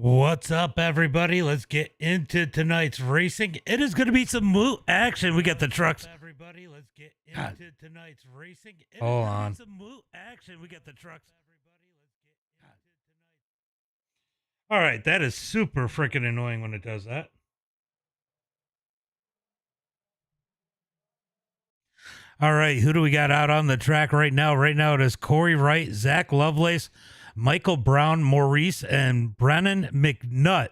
What's up, everybody? Let's get into tonight's racing. It is going to be some WOoT action. We got the trucks. Everybody, let's get into tonight's racing. Hold on. Some WOoT action. We got the trucks. All right, that is super freaking annoying when it does that. All right, who do we got out on the track right now? Right now it is Corey Wright, Zach Lovelace, Michael Brown, Maurice, and Brennan McNutt.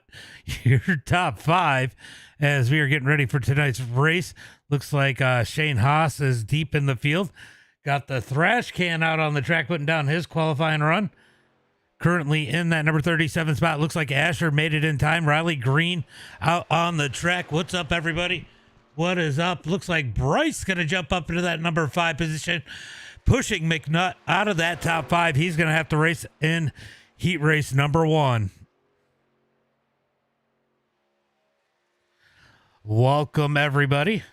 Your top five as we are getting ready for tonight's race. Looks like Shane Haas is deep in the field. Got the thrash can out on the track, putting down his qualifying run. Currently in that number 37 spot. Looks like Asher made it in time. Riley Green out on the track. What's up, everybody? What is up? Looks like Bryce going to jump up into that number 5 position, pushing McNutt out of that top 5. He's going to have to race in heat race number 1. Welcome, everybody. A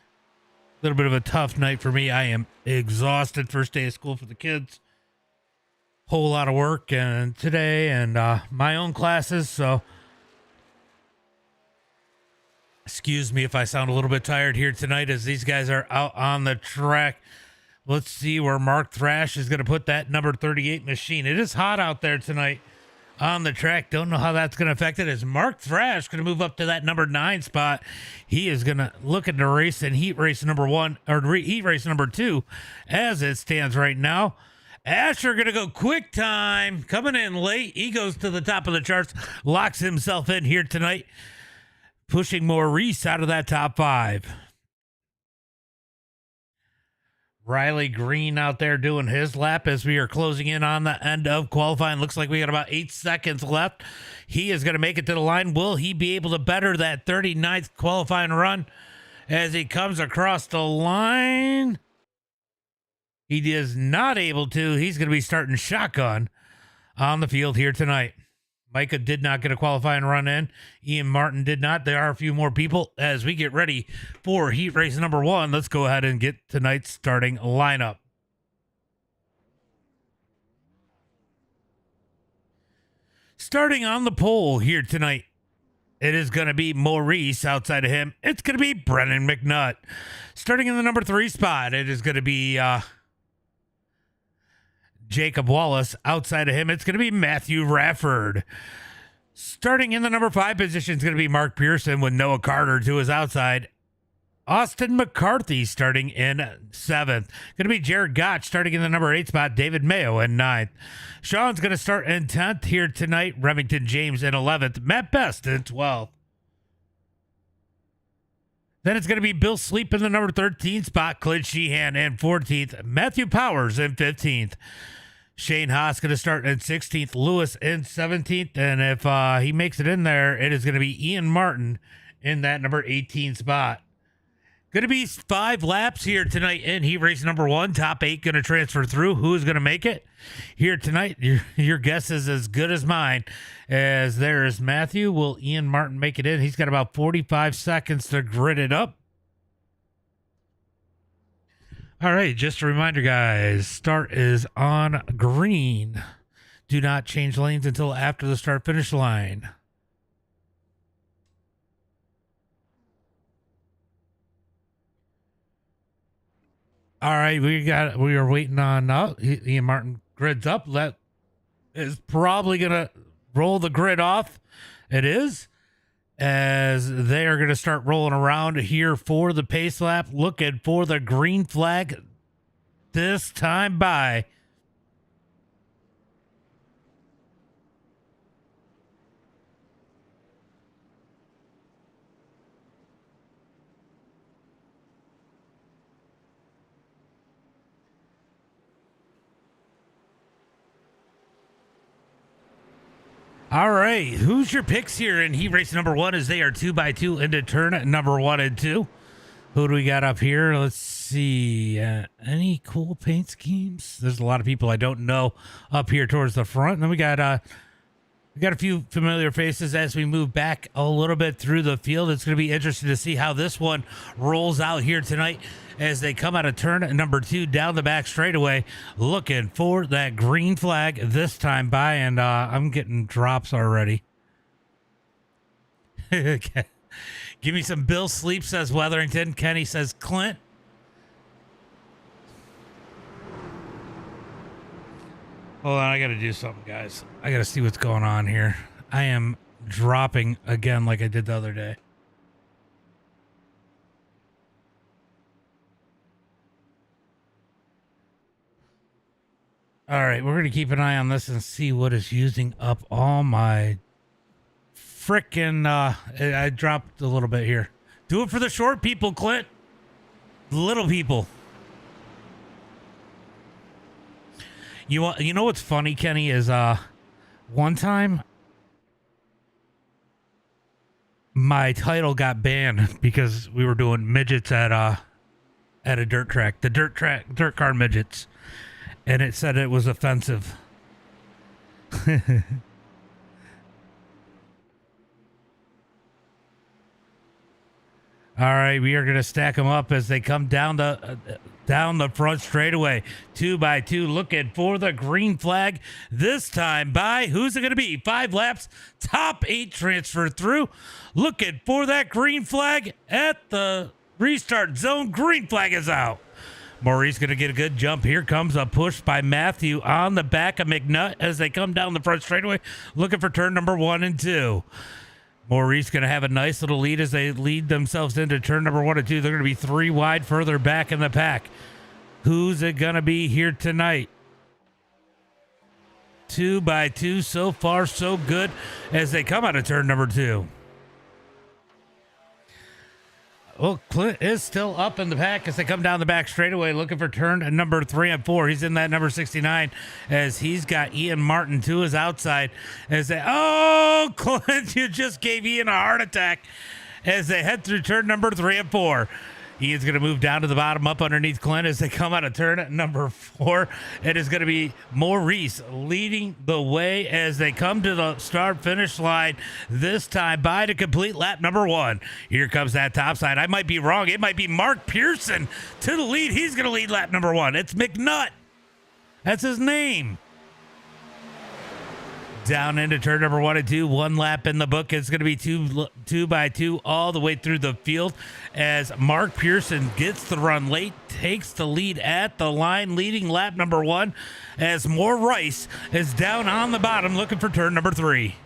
little bit of a tough night for me. I am exhausted. First day of school for the kids. Whole lot of work and today and my own classes, so excuse me if I sound a little bit tired here tonight as these guys are out on the track. Let's see where Mark Thrash is going to put that number 38 machine. It is hot out there tonight on the track. Don't know how that's going to affect it. As Mark Thrash going to move up to that number 9 spot. He is going to look at the race in heat race number 1 or heat race number 2 as it stands right now. Asher going to go quick time, coming in late. He goes to the top of the charts, locks himself in here tonight, pushing Maurice out of that top 5. Riley Green out there doing his lap as we are closing in on the end of qualifying. Looks like we got about 8 seconds left. He is going to make it to the line. Will he be able to better that 39th qualifying run as he comes across the line? He is not able to. He's going to be starting shotgun on the field here tonight. Micah did not get a qualifying run in. Ian Martin did not. There are a few more people as we get ready for heat race number 1. Let's go ahead and get tonight's starting lineup. Starting on the pole here tonight, it is going to be Maurice. Outside of him, it's going to be Brennan McNutt. Starting in the number 3 spot, it is going to be Jacob Wallace. Outside of him, it's going to be Matthew Rafford. Starting in the number 5 position is going to be Mark Pearson with Noah Carter to his outside. Austin McCarthy starting in 7th. Going to be Jared Gotch starting in the number 8 spot. David Mayo in 9th. Sean's going to start in 10th here tonight. Remington James in 11th. Matt Best in 12th. Then it's going to be Bill Sleep in the number 13 spot. Clint Sheehan in 14th. Matthew Powers in 15th. Shane Haas going to start in 16th. Lewis in 17th. And if he makes it in there, it is going to be Ian Martin in that number 18 spot. Going to be 5 laps here tonight in heat race number 1. Top 8 going to transfer through. Who is going to make it here tonight? Your guess is as good as mine. As there is Matthew. Will Ian Martin make it in? He's got about 45 seconds to grid it up. All right, just a reminder, guys. Start is on green. Do not change lanes until after the start-finish line. All right, we are waiting on Ian Martin grids up. That is probably gonna roll the grid off. It is, as they are gonna start rolling around here for the pace lap, looking for the green flag this time by. All right, who's your picks here in heat race number 1 as they are 2x2 into turn number 1 and 2? Who do we got up here? Let's see. Any cool paint schemes? There's a lot of people I don't know up here towards the front. And then we got a few familiar faces as we move back a little bit through the field. It's going to be interesting to see how this one rolls out here tonight as they come out of turn number 2 down the back straightaway, looking for that green flag this time by, and I'm getting drops already. Okay. Give me some Bill Sleep, says Weatherington. Kenny says Clint. Hold on, I got to do something, guys. I got to see what's going on here. I am dropping again like I did the other day. All right, we're going to keep an eye on this and see what is using up all my frickin' I dropped a little bit here. Do it for the short people, Clint. The little people. You know what's funny, Kenny, is one time my title got banned because we were doing midgets at a dirt track. The dirt car midgets. And it said it was offensive. All right, we are going to stack them up as they come down the front straightaway. 2 by 2, looking for the green flag. This time by, who's it going to be? 5 laps, top 8 transfer through. Looking for that green flag at the restart zone. Green flag is out. Maurice going to get a good jump. Here comes a push by Matthew on the back of McNutt as they come down the front straightaway, looking for turn number 1 and 2. Maurice going to have a nice little lead as they lead themselves into turn number 1 and 2. They're going to be 3 wide further back in the pack. Who's it going to be here tonight? 2 by 2. So far, so good as they come out of turn number 2. Well, Clint is still up in the pack as they come down the back straightaway looking for turn number 3 and 4. He's in that number 69 as he's got Ian Martin to his outside as they, oh, Clint, you just gave Ian a heart attack as they head through turn number 3 and 4. Ian's going to move down to the bottom up underneath Clint as they come out of turn number 4. It is going to be Maurice leading the way as they come to the start finish line, this time by to complete lap number 1. Here comes that top side. I might be wrong. It might be Mark Pearson to the lead. He's going to lead lap number 1. It's McNutt. That's his name. Down into turn number 1 and 2. 1 lap in the book. It's going to be 2 by 2 all the way through the field as Mark Pearson gets the run late, takes the lead at the line, leading lap number 1 as Moore Rice is down on the bottom looking for turn number 3.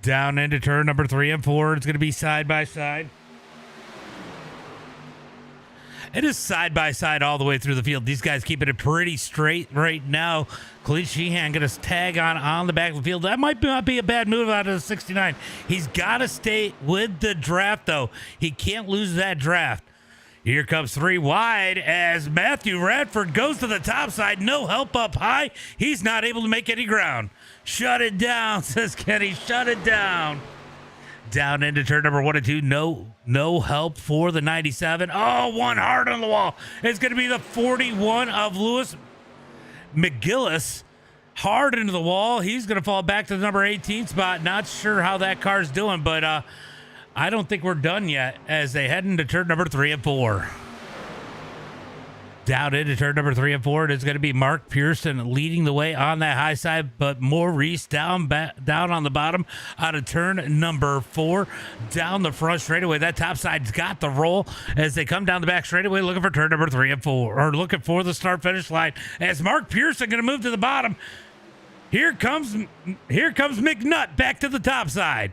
Down into turn number 3 and 4. It's going to be side by side. It is side by side all the way through the field. These guys keeping it pretty straight right now. Khalid Sheehan going to tag on the back of the field. That might not be a bad move out of the 69. He's got to stay with the draft, though. He can't lose that draft. Here comes 3 wide as Matthew Radford goes to the top side. No help up high. He's not able to make any ground. Shut it down, says Kenny. Shut it down. Down into turn number 1 and 2. No help for the 97. Oh, one hard on the wall. It's going to be the 41 of Lewis McGillis. Hard into the wall. He's going to fall back to the number 18 spot. Not sure how that car's doing, but I don't think we're done yet as they head into turn number 3 and 4. Down into turn number 3 and 4, it is going to be Mark Pearson leading the way on that high side, but Maurice down on the bottom out of turn number 4, down the front straightaway. That top side's got the roll as they come down the back straightaway looking for turn number 3 and 4, or looking for the start finish line as Mark Pearson going to move to the bottom. Here comes McNutt back to the top side.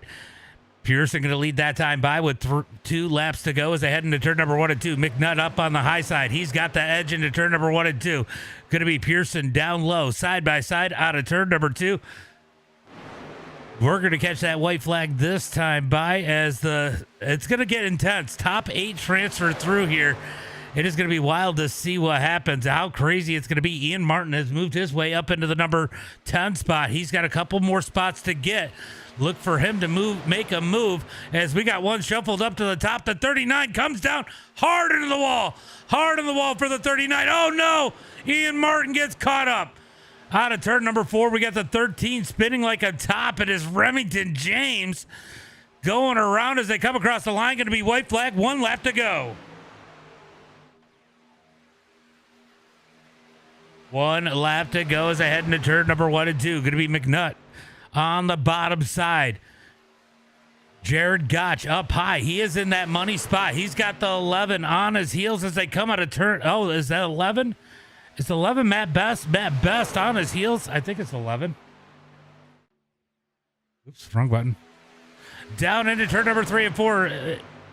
Pearson going to lead that time by with 2 laps to go as they head into turn number 1 and 2. McNutt up on the high side. He's got the edge into turn number 1 and 2. Going to be Pearson down low, side by side out of turn number 2. We're going to catch that white flag this time by as it's going to get intense. Top 8 transfer through here. It is going to be wild to see what happens, how crazy it's going to be. Ian Martin has moved his way up into the number 10 spot. He's got a couple more spots to get. Look for him to make a move as we got one shuffled up to the top. The 39 comes down hard into the wall. Hard on the wall for the 39. Oh, no. Ian Martin gets caught up. Out of turn number 4, we got the 13 spinning like a top. It is Remington James going around as they come across the line. Going to be white flag. 1 lap to go. 1 lap to go as they head into turn number 1 and 2. Going to be McNutt on the bottom side. Jared Gotch up high. He is in that money spot. He's got the 11 on his heels as they come out of turn. Oh, is that 11? It's 11 Matt Best. Matt Best on his heels. I think it's 11. Oops, wrong button. Down into turn number 3 and 4.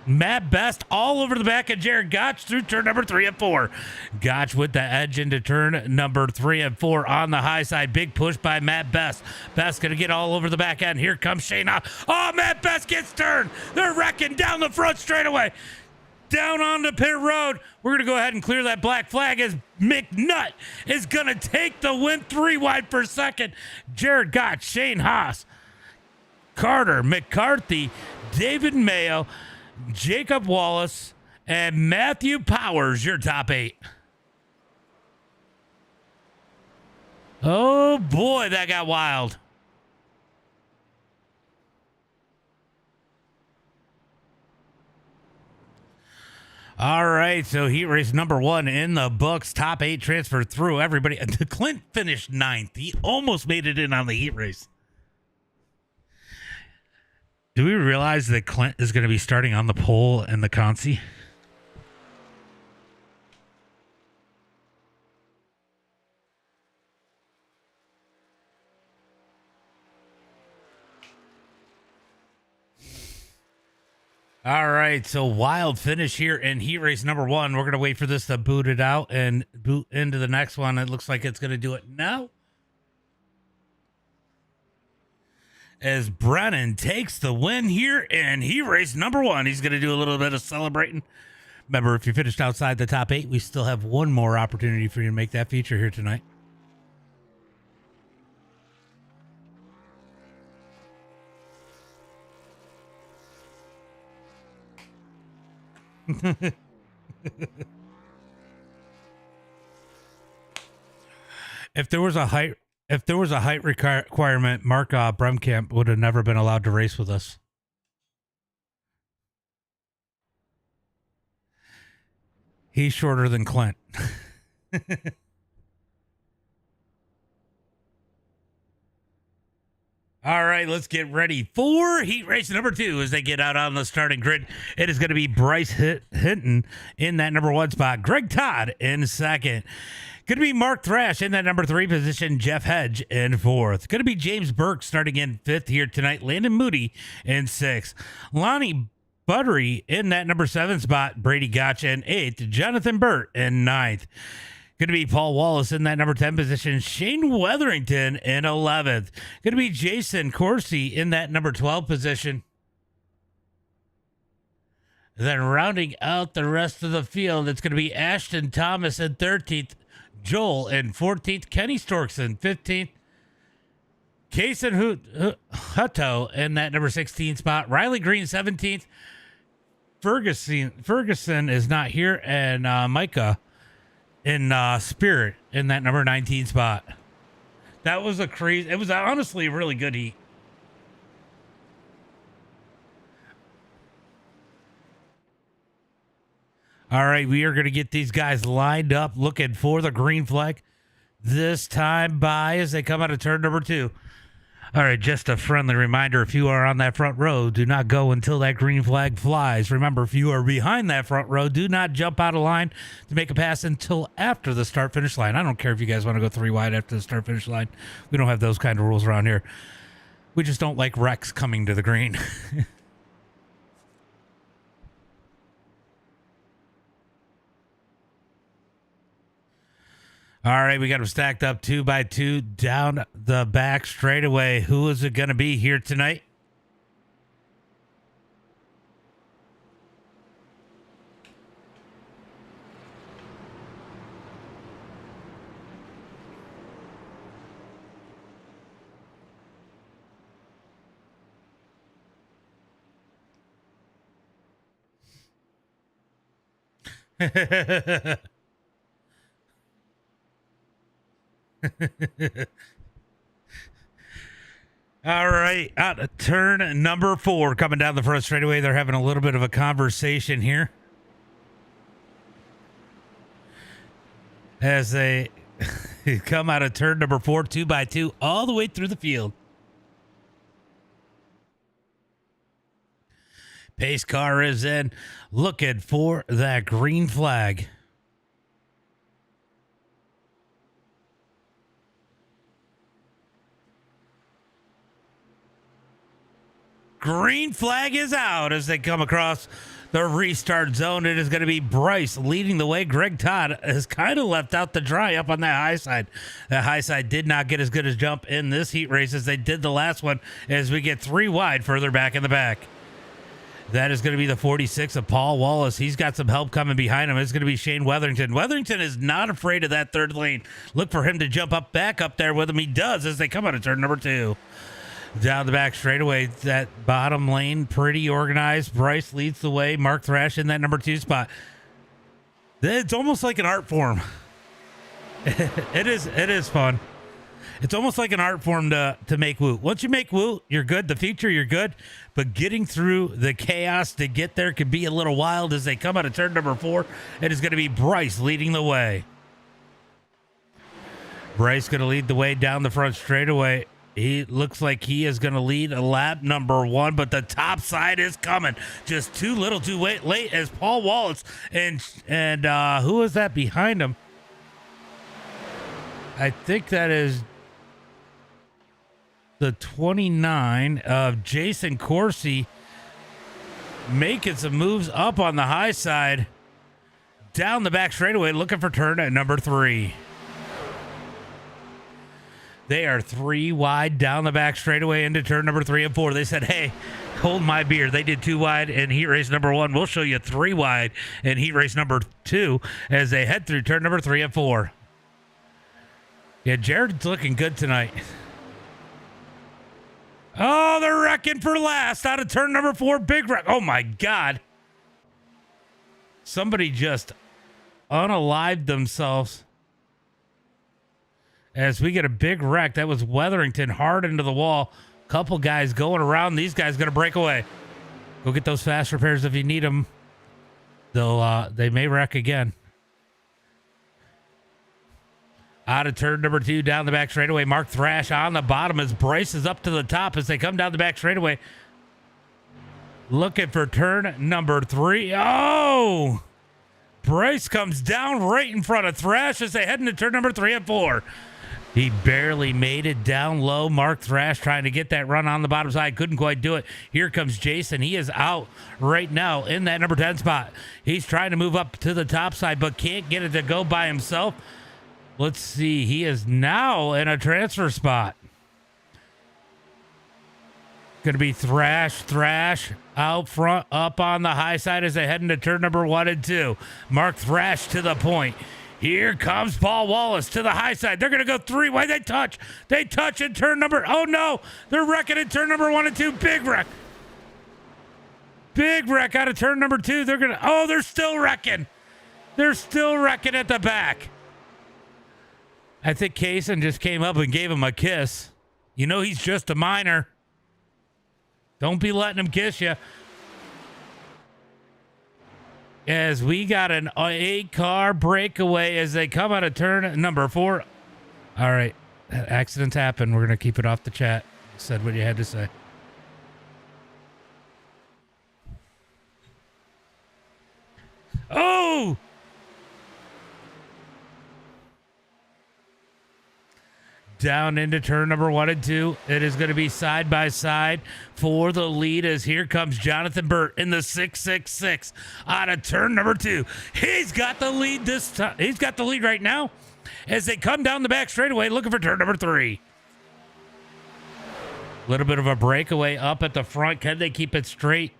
Matt Best all over the back of Jared Gotch through turn number 3 and 4. Gotch with the edge into turn number 3 and 4 on the high side. Big push by Matt Best. Best going to get all over the back end. Here comes Shane. Oh, Matt Best gets turned. They're wrecking down the front straightaway. Down on the pit road. We're going to go ahead and clear that black flag as McNutt is going to take the win 3 wide per second. Jared Gotch, Shane Haas, Carter, McCarthy, David Mayo, Jacob Wallace, and Matthew Powers, your top 8. Oh boy, that got wild. All right, so heat race number 1 in the books. Top 8 transferred through. Everybody. Clint finished 9th. He almost made it in on the heat race. Do we realize that Clint is going to be starting on the pole in the Consi? All right, so wild finish here in heat race number 1. We're going to wait for this to boot it out and boot into the next one. It looks like it's going to do it now. As Brennan takes the win here in heat race number 1. He's going to do a little bit of celebrating. Remember, if you finished outside the top 8, we still have one more opportunity for you to make that feature here tonight. If there was a height requirement, Mark Bremkamp would have never been allowed to race with us. He's shorter than Clint. All right, let's get ready for heat race number 2 as they get out on the starting grid. It is going to be Bryce Hinton in that number 1 spot. Greg Todd in second. Going to be Mark Thrash in that number 3 position. Jeff Hedge in 4th. Going to be James Burke starting in 5th here tonight. Landon Moody in 6th. Lonnie Buttery in that number 7 spot. Brady Gotch in 8th. Jonathan Burt in 9th. Going to be Paul Wallace in that number 10 position. Shane Weatherington in 11th. Going to be Jason Corsi in that number 12 position. Then rounding out the rest of the field, it's going to be Ashton Thomas in 13th. Joel in 14th. Kenny Storks in 15th. Kason Hutto in that number 16 spot. Riley Green 17th. Ferguson is not here. And Micah in Spirit in that number 19 spot. That was a crazy. It was honestly a really good heat. All right, we are going to get these guys lined up looking for the green flag this time by as they come out of turn number 2. All right, just a friendly reminder, if you are on that front row, do not go until that green flag flies. Remember, if you are behind that front row, do not jump out of line to make a pass until after the start-finish line. I don't care if you guys want to go 3 wide after the start-finish line. We don't have those kind of rules around here. We just don't like wrecks coming to the green. All right, we got them stacked up 2 by 2 down the back straightaway. Who is it going to be here tonight? All right, out of turn number 4, coming down the front straightaway. They're having a little bit of a conversation here as they come out of turn number 4, 2 by 2, all the way through the field. Pace car is in, looking for that green flag. Green flag is out as they come across the restart zone. It is going to be Bryce leading the way. Greg Todd has kind of left out the dry up on that high side. That high side did not get as good a jump in this heat race as they did the last one, as we get 3 wide further back in the back. That is going to be the 46 of Paul Wallace. He's got some help coming behind him. It's going to be Shane Weatherington. Weatherington is not afraid of that third lane. Look for him to jump up back up there with him. He does as they come out of turn number 2. Down the back straightaway, that bottom lane, pretty organized. Bryce leads the way. Mark Thrash in that number 2 spot. It's almost like an art form. It is fun. It's almost like an art form to make WOOT. Once you make WOOT, you're good. The future, you're good. But getting through the chaos to get there could be a little wild as they come out of turn number 4. It is going to be Bryce leading the way. Bryce going to lead the way down the front straightaway. He looks like he is going to lead a lap number 1, but the top side is coming. Just too little, too late as Paul Wallace and who is that behind him? I think that is the 29 of Jason Corsi making some moves up on the high side. Down the back straightaway, looking for turn at number 3. They are 3 wide down the back straightaway into turn number 3 and 4. They said, hey, hold my beer. They did 2 wide in heat race number 1. We'll show you 3 wide in heat race number 2 as they head through turn number 3 and 4. Yeah, Jared's looking good tonight. Oh, they're wrecking for last out of turn number 4. Big wreck. Oh, my God. Somebody just unalived themselves. As we get a big wreck. That was Weatherington hard into the wall. Couple guys going around. These guys going to break away. Go get those fast repairs if you need them. They may wreck again. Out of turn number 2, down the back straightaway. Mark Thrash on the bottom as Bryce is up to the top as they come down the back straightaway. Looking for turn number 3. Oh! Bryce comes down right in front of Thrash as they head into turn number 3 and 4. He barely made it down low. Mark Thrash trying to get that run on the bottom side. Couldn't quite do it. Here comes Jason. He is out right now in that number 10 spot. He's trying to move up to the top side, but can't get it to go by himself. Let's see. He is now in a transfer spot. Going to be Thrash out front, up on the high side as they head into turn number 1 and 2. Mark Thrash to the point. Here comes Paul Wallace to the high side. They're going to go 3 wide. They touch in turn number. Oh no, they're wrecking in turn number 1 and 2. Big wreck out of turn number 2. They're still wrecking. They're still wrecking at the back. I think Kaysen just came up and gave him a kiss. You know he's just a minor. Don't be letting him kiss you. As we got an 8-car breakaway as they come out of turn number 4. All right. Accidents happen. We're going to keep it off the chat. Said what you had to say. Oh! Down into turn number 1 and 2. It is going to be side by side for the lead as here comes Jonathan Burt in the 666 out of turn number 2. He's got the lead this time. He's got the lead right now as they come down the back straightaway looking for turn number 3. A little bit of a breakaway up at the front. Can they keep it straight?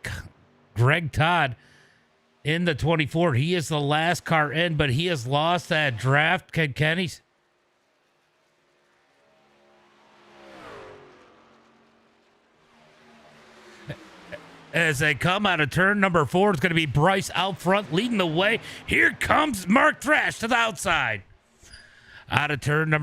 Greg Todd in the 24. He is the last car in, but he has lost that draft. Can Kenny? As they come out of turn number 4, it's going to be Bryce out front leading the way. Here comes Mark Thrash to the outside. Through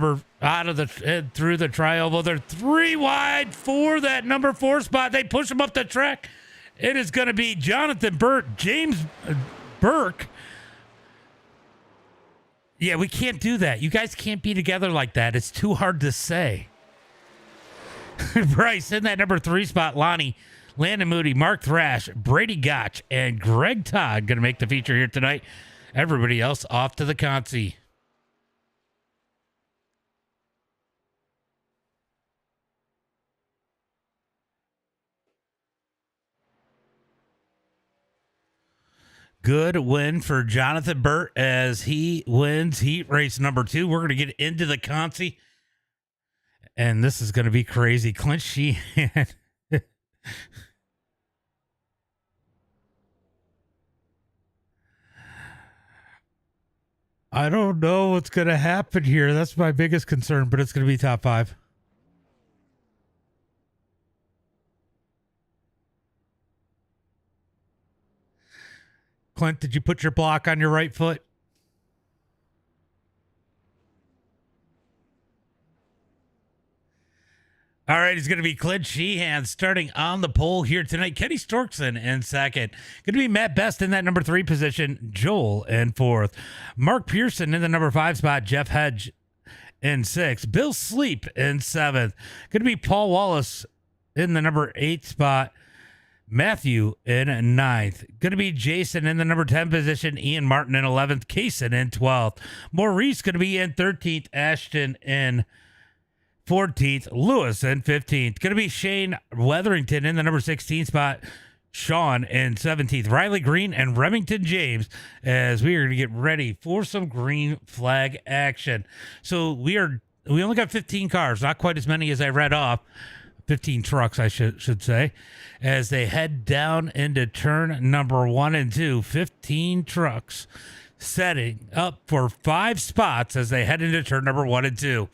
the tri-oval. They're 3 wide for that number 4 spot. They push him up the track. It is going to be Jonathan Burt, James Burke. Yeah, we can't do that. You guys can't be together like that. It's too hard to say. Bryce in that number 3 spot. Lonnie Landon Moody, Mark Thrash, Brady Gotch, and Greg Todd going to make the feature here tonight. Everybody else off to the consi. Good win for Jonathan Burt as he wins heat race number 2. We're going to get into the consi. And this is going to be crazy. Clint Sheehan. I don't know what's going to happen here. That's my biggest concern, but it's going to be top 5. Clint, did you put your block on your right foot? All right, it's going to be Clint Sheehan starting on the pole here tonight. Kenny Storkson in second. Going to be Matt Best in that number 3 position. Joel in 4th. Mark Pearson in the number 5 spot. Jeff Hedge in 6th. Bill Sleep in 7th. Going to be Paul Wallace in the number 8 spot. Matthew in 9th. Going to be Jason in the number 10 position. Ian Martin in 11th. Kaysen in 12th. Maurice going to be in 13th. Ashton in 14th. Lewis in 15th. Going to be Shane Weatherington in the number 16 spot. Sean in 17th. Riley Green and Remington James as we are going to get ready for some green flag action. So we only got 15 cars, not quite as many as I read off. 15 trucks, I should say, as they head down into turn number 1 and 2. 15 trucks setting up for 5 spots as they head into turn number 1 and 2.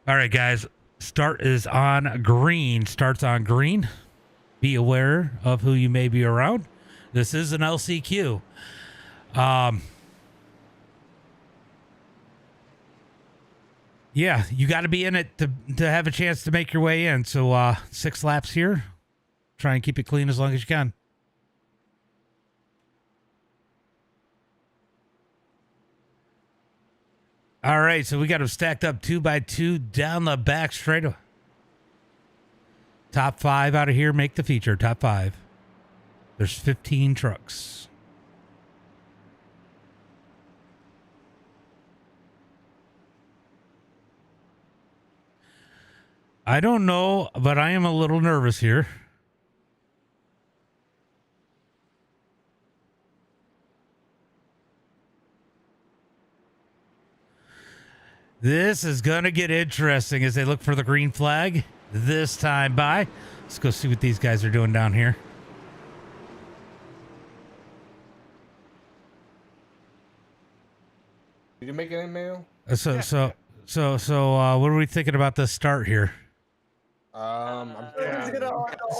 All right, guys, start is on green. Starts on green. Be aware of who you may be around. This is an LCQ. Yeah, you got to be in it to have a chance to make your way in. So 6 laps here. Try and keep it clean as long as you can. All right, so we got them stacked up 2 by 2 down the back straight. Top 5 out of here make the feature. Top 5. There's 15 trucks. I don't know, but I am a little nervous here. This is going to get interesting as they look for the green flag this time by. Let's go see what these guys are doing down here. Did you make an email? So, what are we thinking about this start here? I'm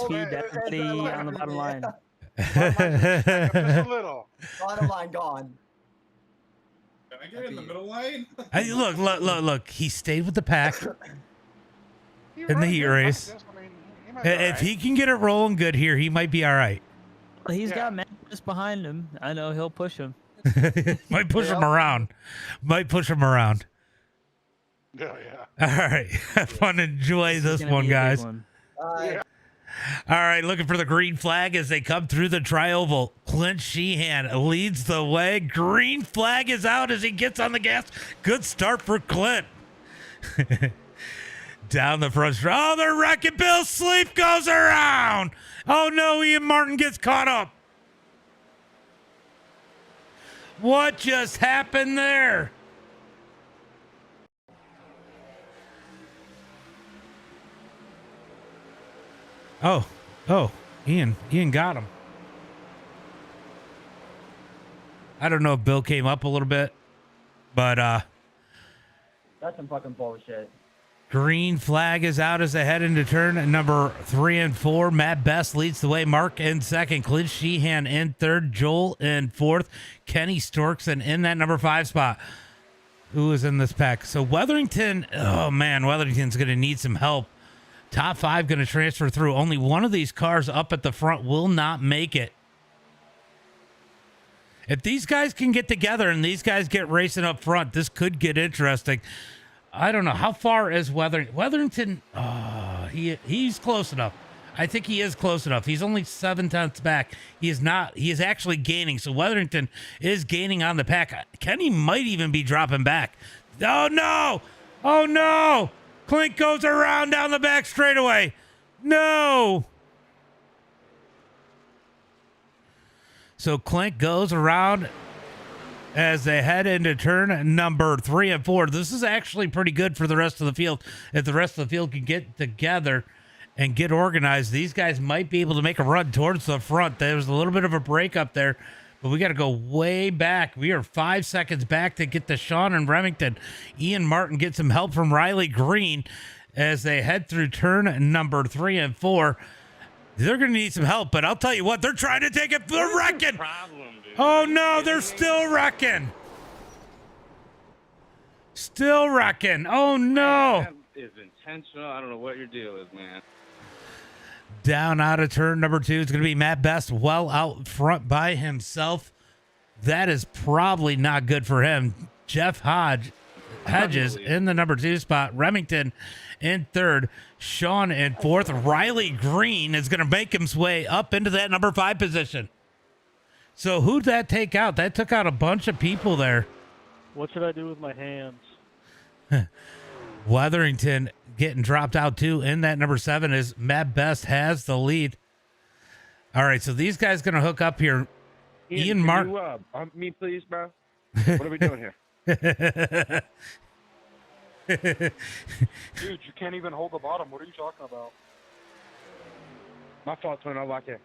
Speed deputy on the bottom line. Just a little. Bottom line gone. Can I get in the middle lane? Hey, look. He stayed with the pack in the heat race. If he can get it rolling good here, he might be all right. Well, he's got Matt just behind him. I know he'll push him. Might push him around. Oh, yeah. All right. Have fun. Enjoy this one, guys. Yeah. All right. Looking for the green flag as they come through the tri-oval. Clint Sheehan leads the way. Green flag is out as he gets on the gas. Good start for Clint. Down the front stretch. Oh, they're wrecking. Bill Sleep goes around. Oh, no. Ian Martin gets caught up. What just happened there? Oh, Ian got him. I don't know if Bill came up a little bit, but That's some fucking bullshit. green flag is out as they head into turn number 3 and 4. Matt Best leads the way. Mark in second. Clint Sheehan in third. Joel in fourth. Kenny Storkson in that number 5 spot. Who is in this pack? So Weatherington, oh man, Weatherington's going to need some help. Top 5 going to transfer through. Only one of these cars up at the front will not make it. If these guys can get together and these guys get racing up front, this could get interesting. I don't know. How far is Weatherington? Oh, he's close enough. I think he is close enough. He's only 7/10 back. He is not. He is actually gaining. So Weatherington is gaining on the pack. Kenny might even be dropping back. Oh no! Oh no! Clint goes around down the back straightaway. No! So Clint goes around as they head into turn number 3 and 4. This is actually pretty good for the rest of the field. If the rest of the field can get together and get organized, these guys might be able to make a run towards the front. There was a little bit of a break up there, but we got to go way back. We are 5 seconds back to get to Sean and Remington. Ian Martin gets some help from Riley Green as they head through turn number 3 and 4. They're going to need some help, but I'll tell you what, they're trying to take it. They're wrecking. Oh no, they're still wrecking. Still wrecking. Oh no. That is intentional. I don't know what your deal is, man. Down out of turn number 2. It's going to be Matt Best well out front by himself. That is probably not good for him. Jeff Hedges in the number 2 spot. Remington in 3rd. Sean in 4th. Riley Green is going to make his way up into that number 5 position. So who'd that take out? That took out a bunch of people there. What should I do with my hands? Weatherington getting dropped out too in that number 7 as Matt Best has the lead. All right, so these guys going to hook up here. Ian Martin. Me, please, bro. What are we doing here? Dude, you can't even hold the bottom. What are you talking about? My fault, twin. I'll lock in.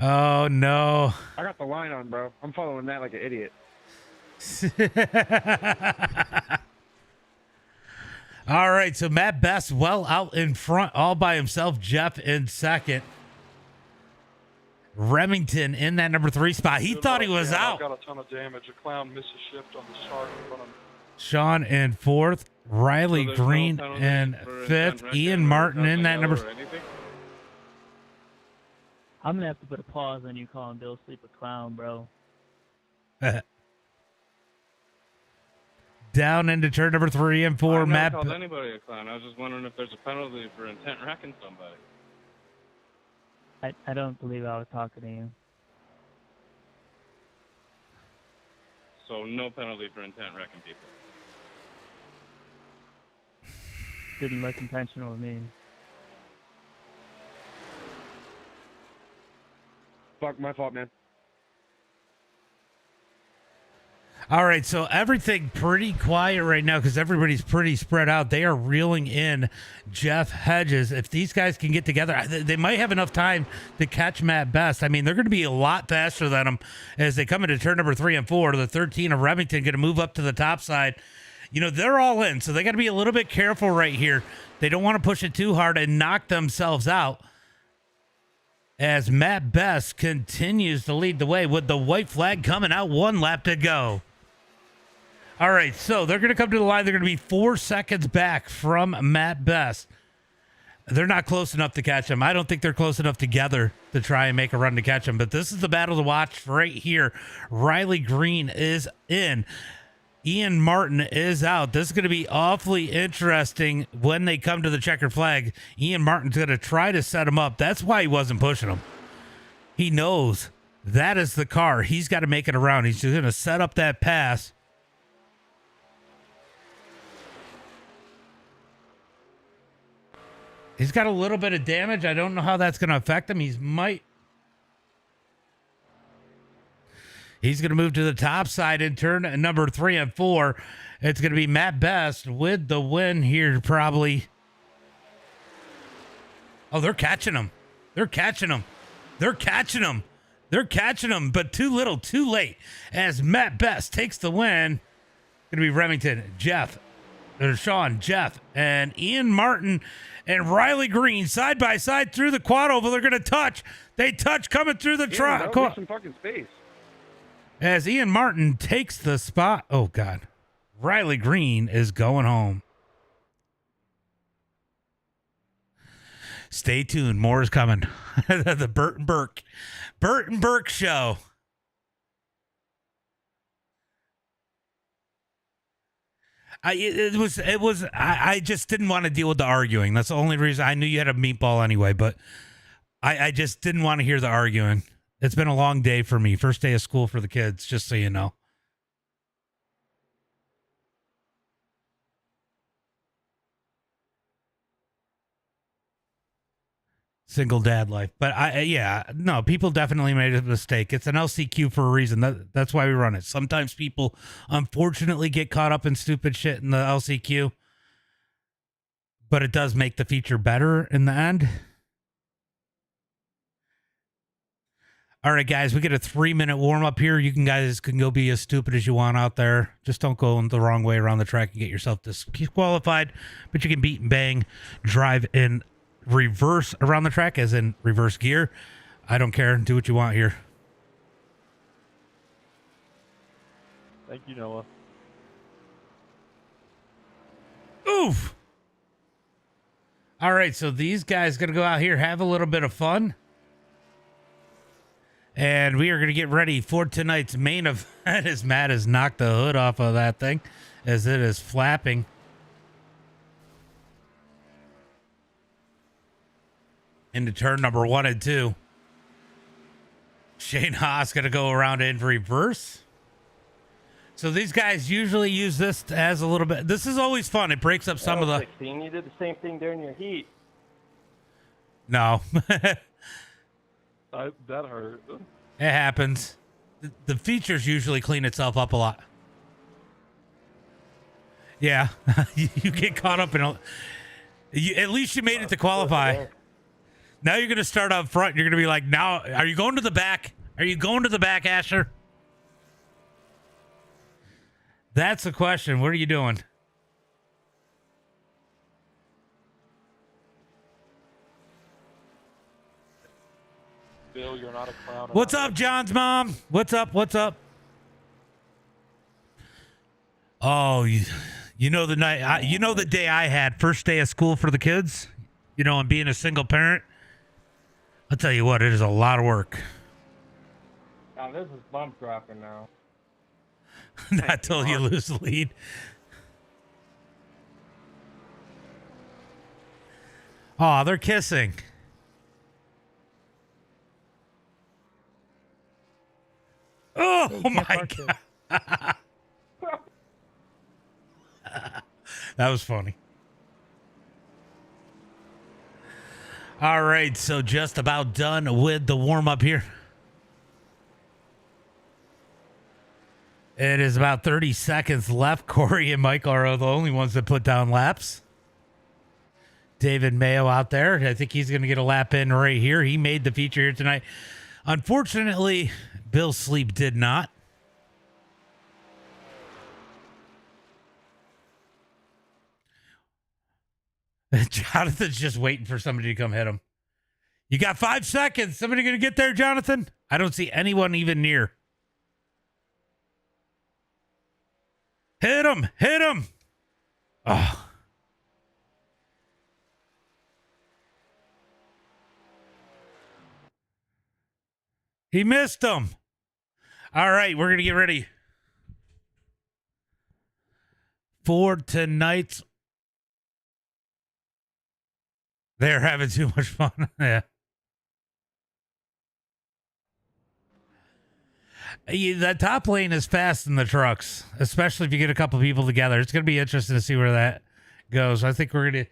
Oh, no. I got the line on, bro. I'm following that like an idiot. All right, so Matt Best well out in front all by himself. Jeff in 2nd. Remington in that number 3 spot. He thought he was out. I've got a ton of damage. A clown missed a shift on the start in front of me. Sean in 4th. Riley Green in 5th. Ian Martin in that number. I'm gonna have to put a pause on you calling Bill Sleep a clown, bro. Down into turn number 3 and 4. I Matt. never called anybody a clown. I was just wondering if there's a penalty for intent wrecking somebody. I don't believe I was talking to you. So no penalty for intent wrecking people. Didn't look intentional with me. Fuck, my fault, man. All right, so everything pretty quiet right now because everybody's pretty spread out. They are reeling in Jeff Hedges. If these guys can get together, they might have enough time to catch Matt Best. I mean, they're going to be a lot faster than him as they come into turn number 3 and 4. The 13 of Remington going to move up to the top side. You know, they're all in, so they got to be a little bit careful right here. They don't want to push it too hard and knock themselves out. As Matt Best continues to lead the way with the white flag coming out, 1 lap to go. All right, so they're going to come to the line. They're going to be 4 seconds back from Matt Best. They're not close enough to catch him. I don't think they're close enough together to try and make a run to catch him, but this is the battle to watch right here. Riley Green is in. Ian Martin is out. This is going to be awfully interesting when they come to the checkered flag. Ian Martin's going to try to set him up. That's why he wasn't pushing him. He knows that is the car. He's got to make it around. He's just going to set up that pass. He's got a little bit of damage. I don't know how that's going to affect him. He's going to move to the top side in turn number 3 and 4. It's going to be Matt Best with the win here, probably. Oh, they're catching him. They're catching him. They're catching him. They're catching him, but too little, too late. As Matt Best takes the win. Going to be Remington, Sean, Jeff, and Ian Martin and Riley Green side by side through the quad oval. They're going to touch. They touch coming through the truck. Some fucking space. As Ian Martin takes the spot. Oh, God. Riley Green is going home. Stay tuned. More is coming. The Burt and Burke show. I just didn't want to deal with the arguing. That's the only reason. I knew you had a meatball anyway, but I just didn't want to hear the arguing. It's been a long day for me. First day of school for the kids, just so you know. Single dad life. But no, people definitely made a mistake. It's an LCQ for a reason. That's why we run it. Sometimes people unfortunately get caught up in stupid shit in the LCQ, but it does make the feature better in the end. All right, guys, we get a 3-minute warm up here. You guys can go be as stupid as you want out there. Just don't go in the wrong way around the track and get yourself disqualified. But you can beat and bang, drive in reverse around the track, as in reverse gear. I don't care. Do what you want here. Thank you, Noah. Oof. All right, so these guys going to go out here, have a little bit of fun. And we are going to get ready for tonight's main event as Matt has knocked the hood off of that thing as it is flapping. Into turn number 1 and 2. Shane Haas going to go around in reverse. So these guys usually use this as a little bit. This is always fun. It breaks up some of the... 16, you did the same thing during your heat. No. That hurt. It happens. The features usually clean itself up a lot. Yeah. You get caught up in a... at least you made it to qualify. Now you're going to start up front. You're going to be like, now, are you going to the back? Are you going to the back, Asher? That's the question. What are you doing? Bill, you're not a clown. What's up, John's mom? What's up? What's up? Oh, you know the night, you know the day I had, first day of school for the kids, you know, and being a single parent. I'll tell you what, it is a lot of work. Now this is bump dropping now. Not till you lose the lead. Oh, they're kissing. Oh my God. That was funny. All right, so just about done with the warm-up here. It is about 30 seconds left. Corey and Michael are the only ones that put down laps. David Mayo out there. I think he's going to get a lap in right here. He made the feature here tonight. Unfortunately, Bill Sleep did not. Jonathan's just waiting for somebody to come hit him. You got 5 seconds. Somebody going to get there, Jonathan? I don't see anyone even near. Hit him. Hit him. Oh. He missed him. All right, we're going to get ready for tonight's. They're having too much fun. Yeah. That top lane is fast in the trucks, especially if you get a couple people together. It's going to be interesting to see where that goes. I think we're going to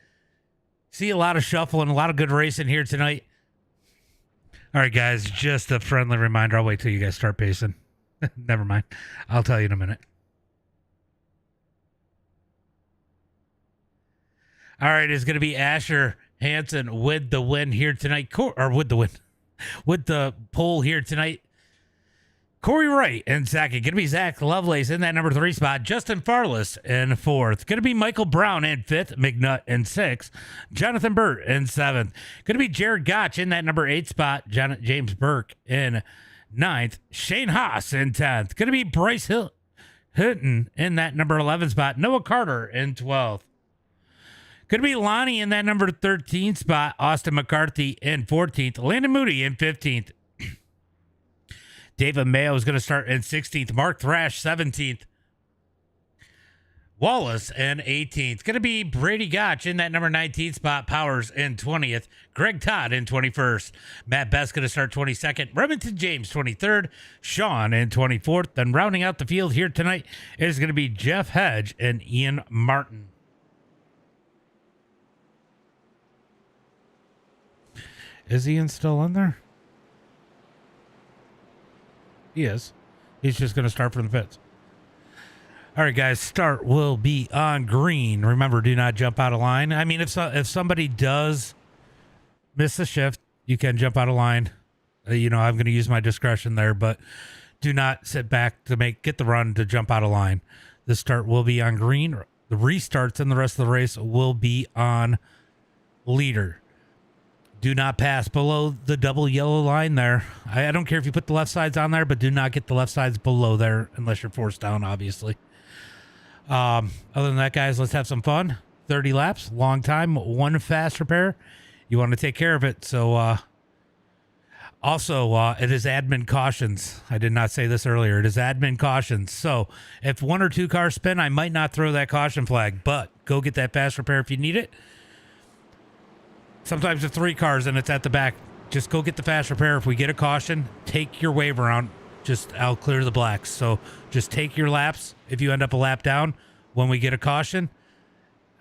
see a lot of shuffling, a lot of good racing here tonight. All right, guys, just a friendly reminder. I'll wait till you guys start pacing. Never mind. I'll tell you in a minute. All right, it's going to be Asher Hansen with the win here tonight, or with the win, with the pole here tonight. Corey Wright in second. Going to be Zach Lovelace in that number 3 spot. Justin Farless in 4th. Going to be Michael Brown in 5th. McNutt in 6th. Jonathan Burt in 7th. Going to be Jared Gotch in that number 8 spot. James Burke in 9th. Shane Haas in 10th. Going to be Bryce Hinton in that number 11 spot. Noah Carter in 12th. Could be Lonnie in that number 13 spot. Austin McCarthy in 14th. Landon Moody in 15th. David Mayo is going to start in 16th. Mark Thrash, 17th. Wallace in 18th. Going to be Brady Gotch in that number 19 spot. Powers in 20th. Greg Todd in 21st. Matt Best going to start 22nd. Remington James 23rd. Sean in 24th. Then rounding out the field here tonight is going to be Jeff Hedge and Ian Martin. Is Ian still in there? He is. He's just going to start from the pits. All right, guys, start will be on green. Remember, do not jump out of line. I mean, if somebody does miss a shift, you can jump out of line. I'm going to use my discretion there, but do not sit back to get the run to jump out of line. The start will be on green. The restarts and the rest of the race will be on leader. Do not pass below the double yellow line there. I don't care if you put the left sides on there, but do not get the left sides below there unless you're forced down, obviously. Other than that, guys, let's have some fun. 30 laps, long time, one fast repair. You want to take care of it. So, also, it is admin cautions. I did not say this earlier. It is admin cautions. So if one or two cars spin, I might not throw that caution flag, but go get that fast repair if you need it. Sometimes it's 3 cars and it's at the back. Just go get the fast repair. If we get a caution, take your wave around. I'll clear the blacks. So just take your laps. If you end up a lap down when we get a caution,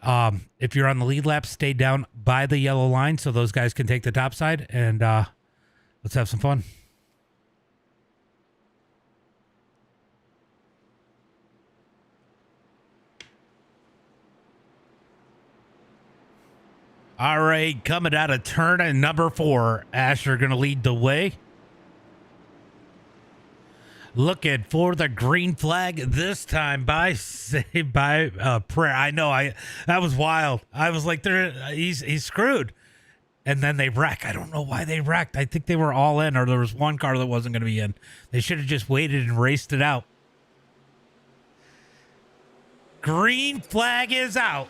if you're on the lead lap, stay down by the yellow line so those guys can take the top side, and let's have some fun. All right, coming out of turn number 4, Asher going to lead the way. Looking for the green flag this time by prayer. I know, that was wild. I was like, he's screwed. And then they wreck. I don't know why they wrecked. I think they were all in, or there was one car that wasn't going to be in. They should have just waited and raced it out. Green flag is out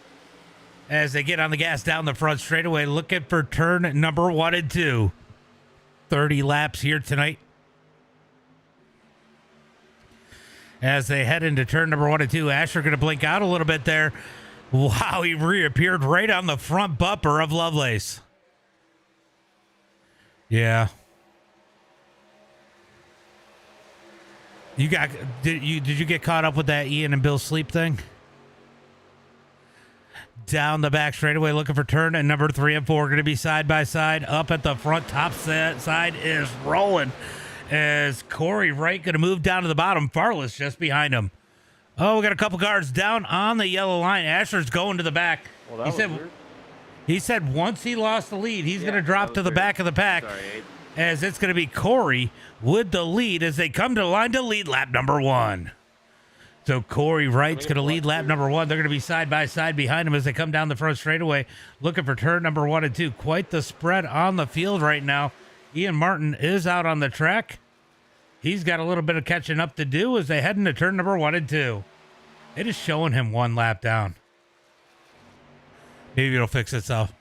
as they get on the gas down the front straightaway, looking for turn number 1 and 2. 30 laps here tonight. As they head into turn number 1 and 2, Asher going to blink out a little bit there. Wow, he reappeared right on the front bumper of Lovelace. Yeah. Did you get caught up with that Ian and Bill sleep thing? Down the back straightaway, looking for turn and number 3 and 4. Going to be side by side. Up at the front top side is rolling. As Corey Wright going to move down to the bottom. Farless just behind him. Oh, we got a couple cars down on the yellow line. Asher's going to the back. Well, He said once he lost the lead, he's going to drop to the back of the pack. Sorry, As it's going to be Corey with the lead as they come to the line to lead lap number 1. So Corey Wright's going to lead lap number 1. They're going to be side by side behind him as they come down the front straightaway, looking for turn number 1 and 2. Quite the spread on the field right now. Ian Martin is out on the track. He's got a little bit of catching up to do as they head into turn number 1 and 2. It is showing him 1 lap down. Maybe it'll fix itself.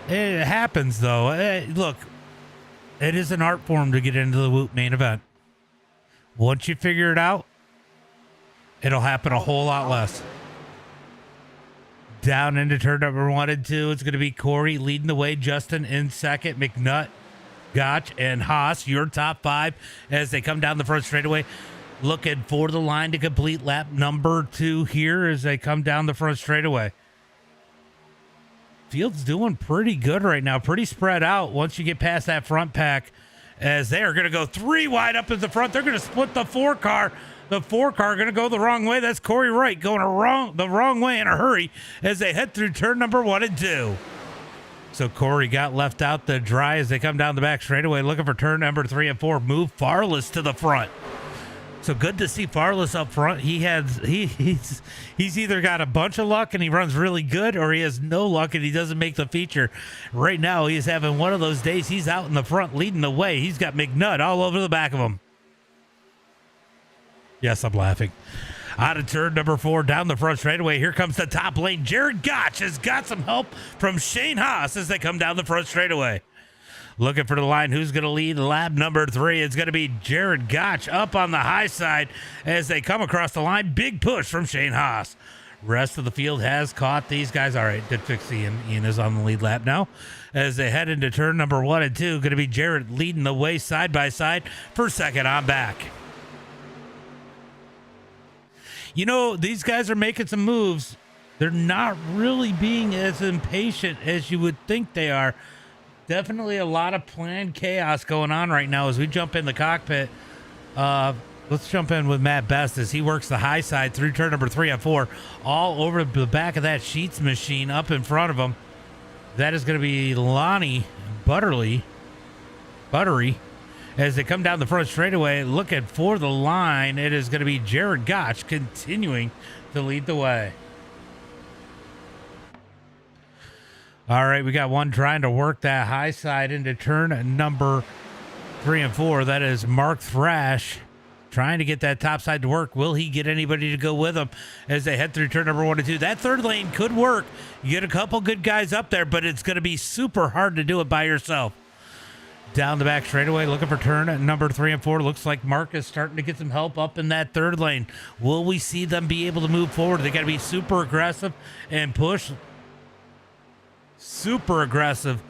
It happens, though. Look, it is an art form to get into the WOOT main event. Once you figure it out, it'll happen a whole lot less. Down into turn number 1 and 2, it's going to be Corey leading the way. Justin in second. McNutt, Gotch, and Haas, your top 5 as they come down the front straightaway. Looking for the line to complete lap number 2 here as they come down the front straightaway. Field's doing pretty good right now. Pretty spread out once you get past that front pack, as they are going to go 3 wide up in the front. They're going to split the 4 car. The 4 car going to go the wrong way. That's Corey Wright going the wrong way in a hurry as they head through turn number 1 and 2. So Corey got left out to dry as they come down the back straightaway, looking for turn number 3 and 4. Move Farless to the front. So good to see Farless up front. He's either got a bunch of luck and he runs really good, or he has no luck and he doesn't make the feature. Right now, he's having one of those days. He's out in the front leading the way. He's got McNutt all over the back of him. Yes, I'm laughing. Out of turn number 4, down the front straightaway. Here comes the top lane. Jared Gotch has got some help from Shane Haas as they come down the front straightaway. Looking for the line. Who's going to lead lap number 3? It's going to be Jared Gotch up on the high side as they come across the line. Big push from Shane Haas. Rest of the field has caught these guys. All right, did fix Ian. Ian is on the lead lap now. As they head into turn number 1 and 2, going to be Jared leading the way side by side for second on back. You know, these guys are making some moves. They're not really being as impatient as you would think they are. Definitely a lot of planned chaos going on right now as we jump in the cockpit. Let's jump in with Matt Best as he works the high side through turn number 3 and 4, all over the back of that Sheets machine up in front of him. That is going to be Lonnie Buttery, as they come down the front straightaway looking for the line. It is going to be Jared Gotch continuing to lead the way. All right, we got one trying to work that high side into turn number 3 and 4. That is Mark Thrash trying to get that top side to work. Will he get anybody to go with him as they head through turn number 1 and 2? That third lane could work. You get a couple good guys up there, but it's going to be super hard to do it by yourself. Down the back straightaway, looking for turn number 3 and 4. Looks like Mark is starting to get some help up in that third lane. Will we see them be able to move forward? They got to be super aggressive and push. Super aggressive.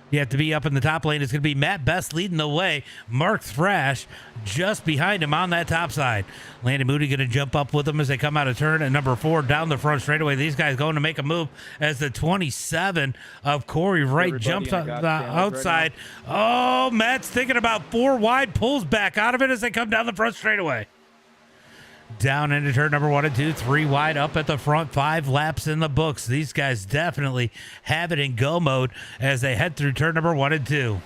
You have to be up in the top lane. It's going to be Matt Best leading the way. Mark Thrash just behind him on that top side. Landon Moody going to jump up with them as they come out of turn at number 4 down the front straightaway. These guys going to make a move as the 27 of Corey Wright jumps on the outside. Oh, Matt's thinking about 4 wide, pulls back out of it as they come down the front straightaway. Down into turn number 1 and 2, 3 wide up at the front, 5 laps in the books. These guys definitely have it in go mode as they head through turn number 1 and 2.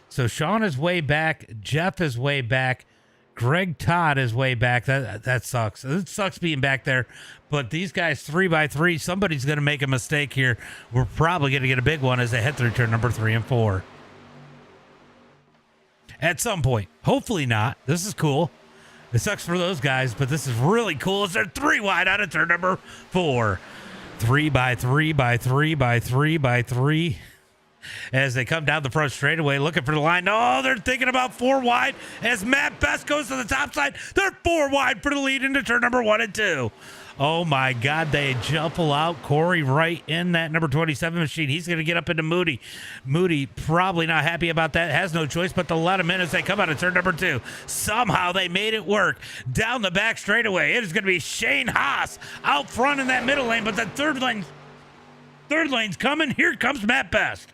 So Sean is way back, Jeff is way back, Greg Todd is way back. That sucks. It sucks being back there. But these guys 3 by 3, somebody's going to make a mistake here. We're probably going to get a big one as they head through turn number 3 and 4. At some point. Hopefully not. This is cool. It sucks for those guys, but this is really cool as they're 3 wide out of turn number 4. 3 by 3 by 3 by 3 by 3. As they come down the front straightaway looking for the line. Oh, they're thinking about 4 wide as Matt Best goes to the top side. They're 4 wide for the lead into turn number 1 and 2. Oh my God, they jumble out Corey Wright in that number 27 machine. He's going to get up into Moody. Moody probably not happy about that. Has no choice but to let him in as they come out of turn number 2. Somehow they made it work. Down the back straightaway, it is going to be Shane Haas out front in that middle lane, but the third lane's coming. Here comes Matt Best.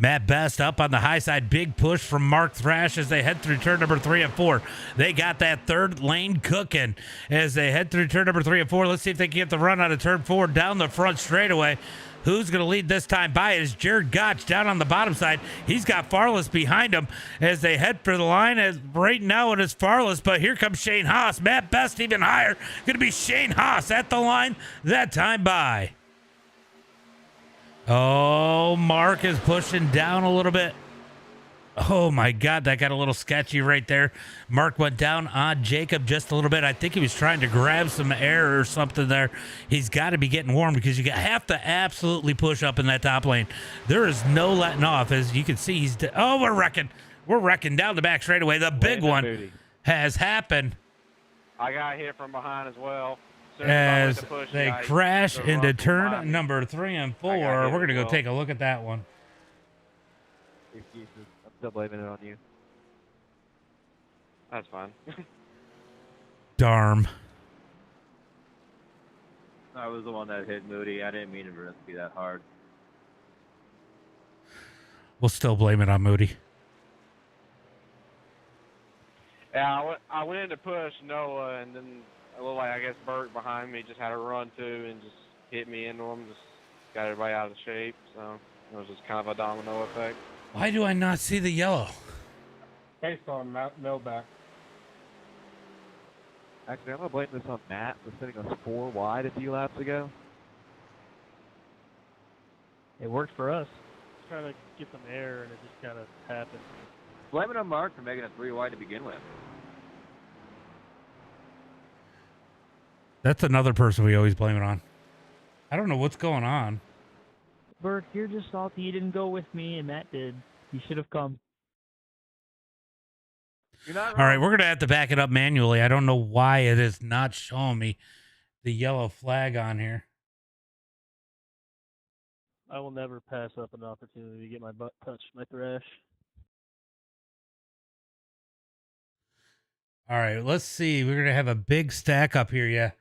Matt Best up on the high side. Big push from Mark Thrash as they head through turn number 3 and 4. They got that third lane cooking as they head through turn number 3 and 4. Let's see if they can get the run out of turn 4 down the front straightaway. Who's going to lead this time by it is Jared Gotch down on the bottom side. He's got Farless behind him as they head for the line. As right now it is Farless, but here comes Shane Haas. Matt Best even higher. Going to be Shane Haas at the line that time by. Oh, Mark is pushing down a little bit. Oh, my God, that got a little sketchy right there. Mark went down on Jacob just a little bit. I think he was trying to grab some air or something there. He's got to be getting warm because you have to absolutely push up in that top lane. There is no letting off. As you can see, we're wrecking. We're wrecking down the back straightaway. The big one has happened. I got hit from behind as well. As they crash into turn number 3 and 4. We're going to go take a look at that one. Excuses. I'm still blaming it on you. That's fine. Darn. I was the one that hit Moody. I didn't mean it to be that hard. We'll still blame it on Moody. Yeah, I went in to push Noah, and then it looked like, I guess, Bert behind me just had a run too and just hit me into him. Just got everybody out of shape. So it was just kind of a domino effect. Why do I not see the yellow? Based on Millback. Actually, I'm going to blame this on Matt for sending us 4 wide a few laps ago. It worked for us. Trying to get some air, and it just kind of happened. Blame it on Mark for making it 3 wide to begin with. That's another person we always blame it on. I don't know what's going on. Bert, you're just salty you didn't go with me, and Matt did. You should have come. You're not wrong. All right, we're going to have to back it up manually. I don't know why it is not showing me the yellow flag on here. I will never pass up an opportunity to get my butt touched, my thrash. All right, let's see. We're going to have a big stack up here. Yeah.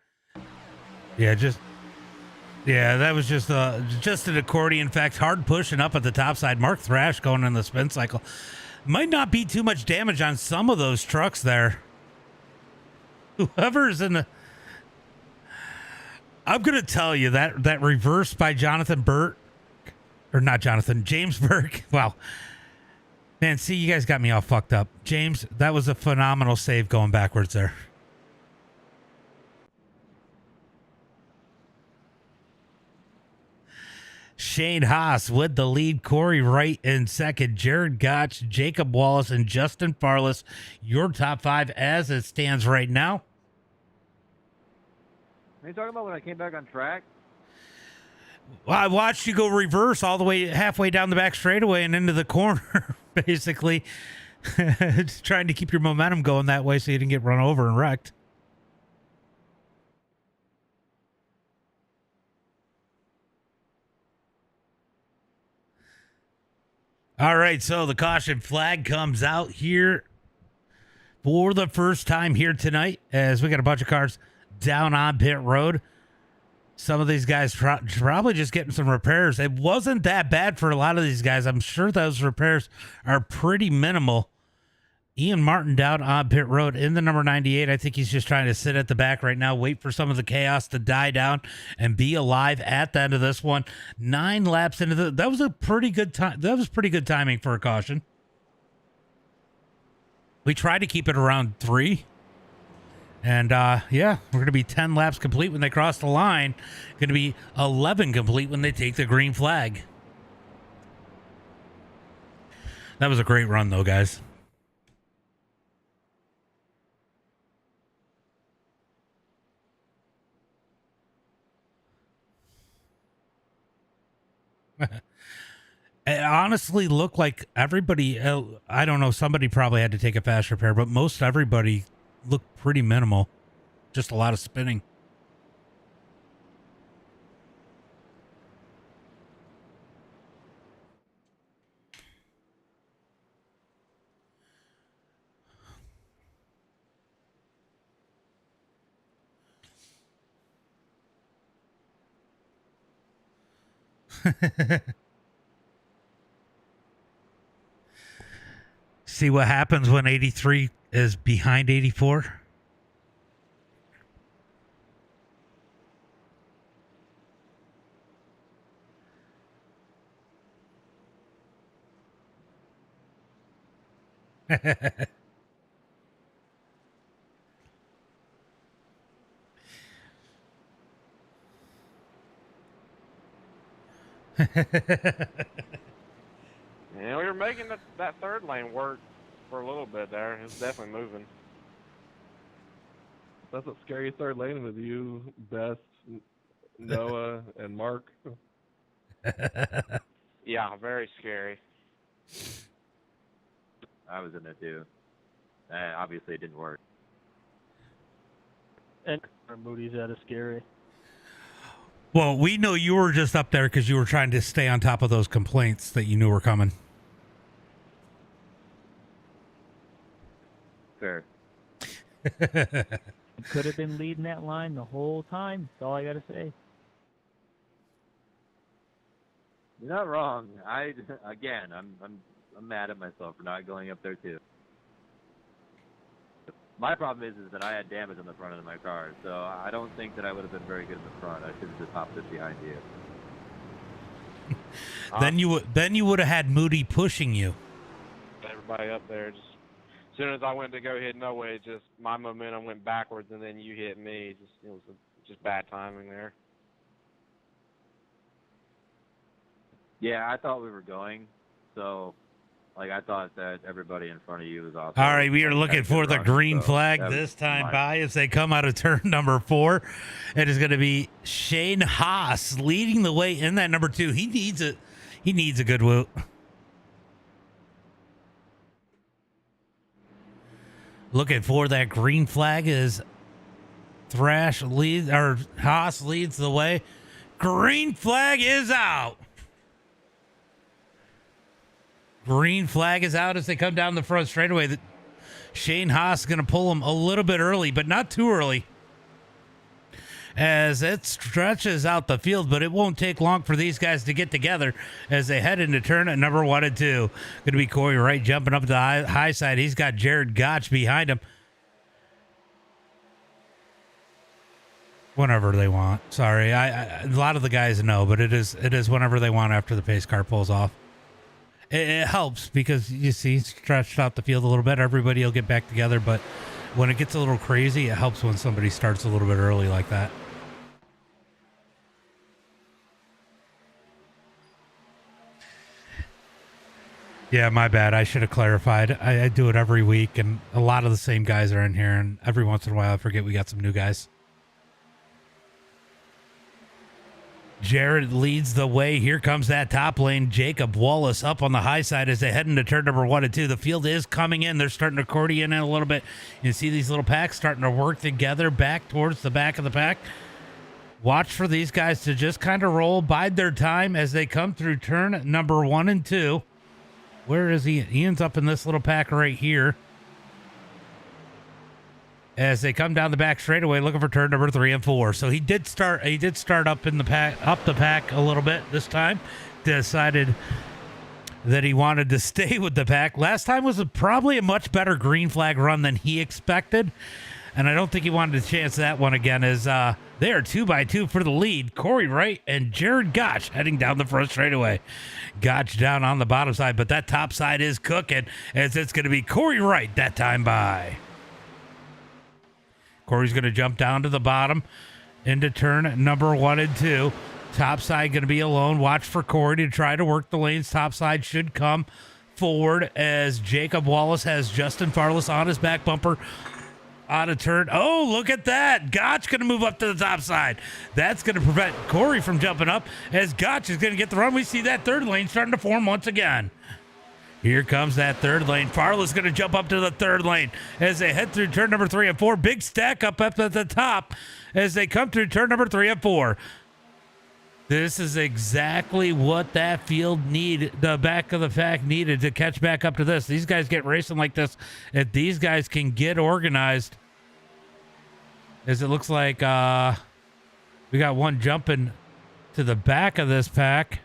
Yeah, that was just an accordion effect. Hard pushing up at the top side. Mark Thrash going in the spin cycle. Might not be too much damage on some of those trucks there. Whoever's in the... I'm going to tell you that reverse by Jonathan Burt, or not Jonathan, James Burke. Wow. Man, see, you guys got me all fucked up. James, that was a phenomenal save going backwards there. Shane Haas with the lead, Corey Wright in second, Jared Gotch, Jacob Wallace, and Justin Farless. Your top five as it stands right now. Are you talking about when I came back on track? Well, I watched you go reverse all the way halfway down the back straightaway and into the corner, basically. Just trying to keep your momentum going that way so you didn't get run over and wrecked. All right, so the caution flag comes out here for the first time here tonight as we got a bunch of cars down on pit road. Some of these guys probably just getting some repairs. It wasn't that bad for a lot of these guys. I'm sure those repairs are pretty minimal. Ian Martin down on pit road in the number 98. I think he's just trying to sit at the back right now, wait for some of the chaos to die down and be alive at the end of this one. 9 laps into that was a pretty good time. That was pretty good timing for a caution. We tried to keep it around 3. And yeah, we're going to be 10 laps complete when they cross the line. Going to be 11 complete when they take the green flag. That was a great run though, guys. It honestly looked like everybody, I don't know, somebody probably had to take a fast repair, but most everybody looked pretty minimal. Just a lot of spinning. See what happens when 83 is behind 84? Yeah, we were making that third lane work for a little bit there. It was definitely moving. That's a scary third lane with you, Best, Noah, and Mark. Yeah, very scary. I was in there too. Obviously, it didn't work. And Moody's out of scary. Well, we know you were just up there because you were trying to stay on top of those complaints that you knew were coming. Fair. Could have been leading that line the whole time. That's all I got to say. You're not wrong. I'm mad at myself for not going up there too. My problem is that I had damage on the front end of my car, so I don't think that I would have been very good in the front. I should have just hopped it behind you. Then you would have had Moody pushing you. Everybody up there, just as soon as I went to go hit Noah, just my momentum went backwards, and then you hit me. It was just bad timing there. Yeah, I thought we were going, so Like, I thought that everybody in front of you was also. All right, we are had looking good for the runs, green so flag that was this time my- by as they come out of turn number 4. It is going to be Shane Haas leading the way in that number 2. He needs it. He needs a good WOOT. Looking for that green flag as Haas leads the way. Green flag is out. Green flag is out as they come down the front straightaway. Shane Haas is going to pull him a little bit early, but not too early, as it stretches out the field, but it won't take long for these guys to get together as they head into turn at number 1 and 2. Going to be Corey Wright jumping up the high side. He's got Jared Gotch behind him. Whenever they want. Sorry, a lot of the guys know, but it is whenever they want after the pace car pulls off. It helps because you see, stretched out the field a little bit. Everybody will get back together, but when it gets a little crazy, it helps when somebody starts a little bit early like that. Yeah, my bad. I should have clarified. I do it every week, and a lot of the same guys are in here, and every once in a while I forget we got some new guys. Jared leads the way. Here comes that top lane. Jacob Wallace up on the high side as they head into turn number 1 and 2. The field is coming in. They're starting to accordion in a little bit. You see these little packs starting to work together back towards the back of the pack. Watch for these guys to just kind of roll, bide their time as they come through turn number 1 and 2. Where is he? He ends up in this little pack right here. As they come down the back straightaway, looking for turn number 3 and 4. So he did start up in the pack a little bit this time. Decided that he wanted to stay with the pack. Last time was probably a much better green flag run than he expected, and I don't think he wanted to chance that one again. As they are 2x2 for the lead. Corey Wright and Jared Gotch heading down the front straightaway. Gotch down on the bottom side, but that top side is cooking as it's going to be Corey Wright that time by. Corey's going to jump down to the bottom into turn number 1 and 2. Top side going to be alone. Watch for Corey to try to work the lanes. Top side should come forward as Jacob Wallace has Justin Farless on his back bumper out of turn. Oh, look at that. Gotch going to move up to the top side. That's going to prevent Corey from jumping up as Gotch is going to get the run. We see that third lane starting to form once again. Here comes that third lane. Farley's going to jump up to the third lane as they head through turn number 3 and 4. Big stack up at the top as they come through turn number 3 and 4. This is exactly what that field needed, the back of the pack needed to catch back up to this. These guys get racing like this. If these guys can get organized, as it looks like we got one jumping to the back of this pack.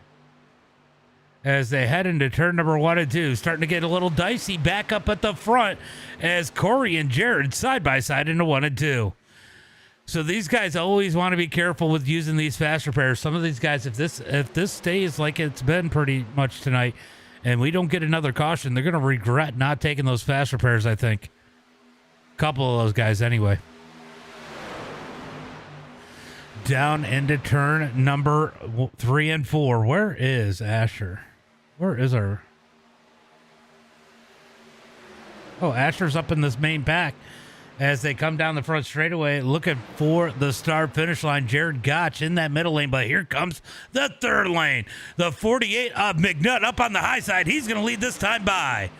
As they head into turn number 1 and 2, starting to get a little dicey back up at the front as Corey and Jared side by side into 1 and 2. So these guys always want to be careful with using these fast repairs. Some of these guys, if this stays like it's been pretty much tonight, and we don't get another caution, they're going to regret not taking those fast repairs. I think a couple of those guys anyway. Down into turn number 3 and 4. Where is Asher? Where is our... Oh, Asher's up in this main pack as they come down the front straightaway looking for the start finish line. Jared Gotch in that middle lane, but here comes the third lane. The 48 of McNutt up on the high side. He's going to lead this time by.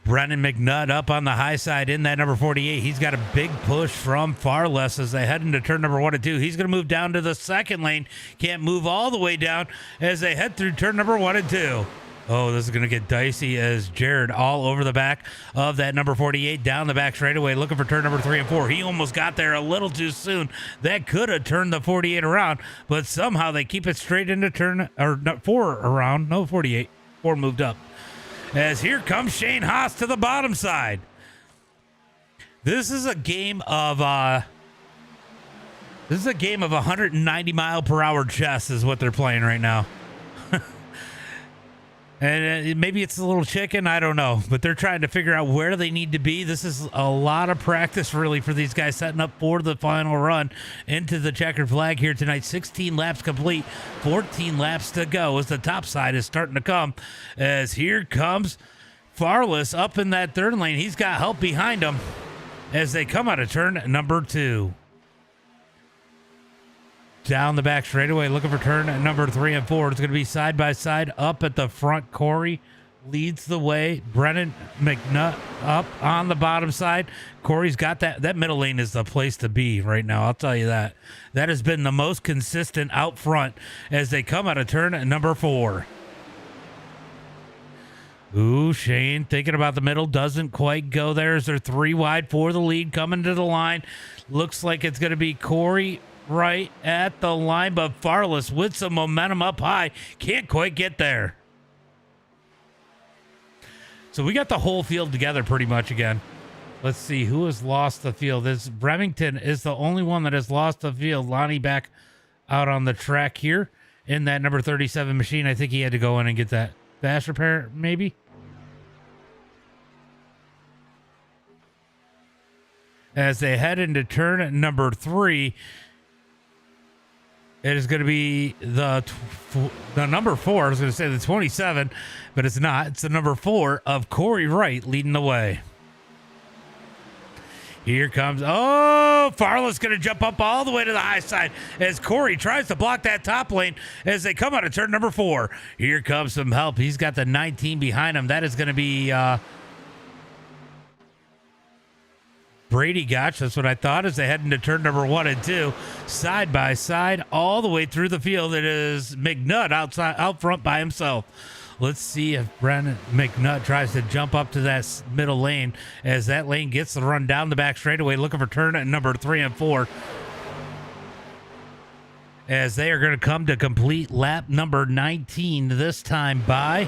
Brennan McNutt up on the high side in that number 48. He's got a big push from Farless as they head into turn number 1 and 2. He's going to move down to the second lane. Can't move all the way down as they head through turn number 1 and 2. Oh, this is going to get dicey as Jared all over the back of that number 48 down the back straightaway looking for turn number 3 and 4. He almost got there a little too soon. That could have turned the 48 around, but somehow they keep it straight into turn or 4 around. No, 48. 4 moved up. As here comes Shane Haas to the bottom side. This is a game of 190 mile per hour chess is what they're playing right now. And maybe it's a little chicken, I don't know, but they're trying to figure out where they need to be. This is a lot of practice, really, for these guys setting up for the final run into the checkered flag here tonight. 16 laps complete, 14 laps to go as the top side is starting to come. As here comes Farless up in that third lane. He's got help behind him as they come out of turn number 2. Down the back straightaway, looking for turn number 3 and 4. It's going to be side by side up at the front. Corey leads the way. Brennan McNutt up on the bottom side. Corey's got that middle lane is the place to be right now. I'll tell you that. That has been the most consistent out front as they come out of turn number 4. Ooh, Shane thinking about the middle, doesn't quite go there as they're 3 wide for the lead coming to the line. Looks like it's going to be Corey right at the line, but Farless with some momentum up high can't quite get there. So we got the whole field together pretty much again. Let's see who has lost the field. This Remington is the only one that has lost the field. Lonnie back out on the track here in that number 37 machine. I think he had to go in and get that dash repair, maybe. As they head into turn number 3, it is going to be the number 4. I was going to say the 27, but it's not. It's the number 4 of Corey Wright leading the way. Here comes, Farless going to jump up all the way to the high side as Corey tries to block that top lane as they come out of turn number 4. Here comes some help. He's got the 19 behind him. That is going to be Brady Gotch. That's what I thought as they head into turn number 1 and 2. Side by side all the way through the field. It is McNutt out front by himself. Let's see if Brandon McNutt tries to jump up to that middle lane as that lane gets the run down the back straightaway, looking for turn at number 3 and 4. As they are going to come to complete lap number 19 this time by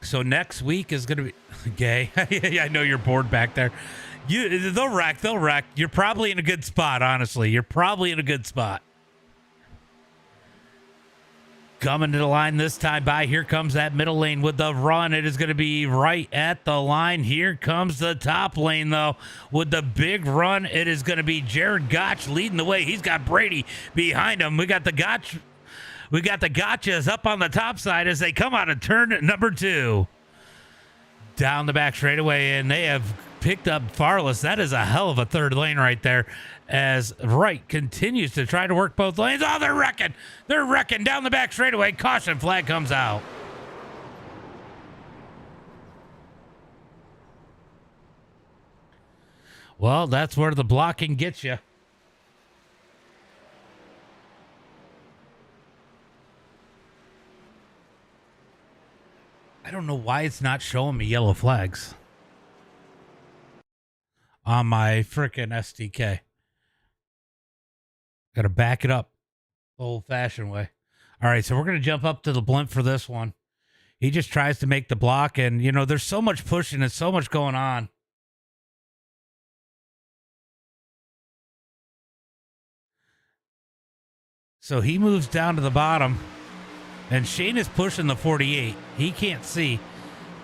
So next week is going to be gay. I know you're bored back there. They'll wreck. You're probably in a good spot, honestly. You're probably in a good spot. Coming to the line this time by. Here comes that middle lane with the run. It is going to be right at the line. Here comes the top lane, though, with the big run. It is going to be Jared Gotch leading the way. He's got Brady behind him. We got the Gotchas up on the top side as they come out of turn number 2. Down the back straightaway, and they have picked up Farless. That is a hell of a third lane right there as Wright continues to try to work both lanes. Oh, they're wrecking. They're wrecking down the back straightaway. Caution flag comes out. Well, that's where the blocking gets you. I don't know why it's not showing me yellow flags on my frickin' SDK. Got to back it up the old-fashioned way. All right, so we're going to jump up to the blimp for this one. He just tries to make the block, and, you know, there's so much pushing and so much going on. So he moves down to the bottom. And Shane is pushing the 48. He can't see.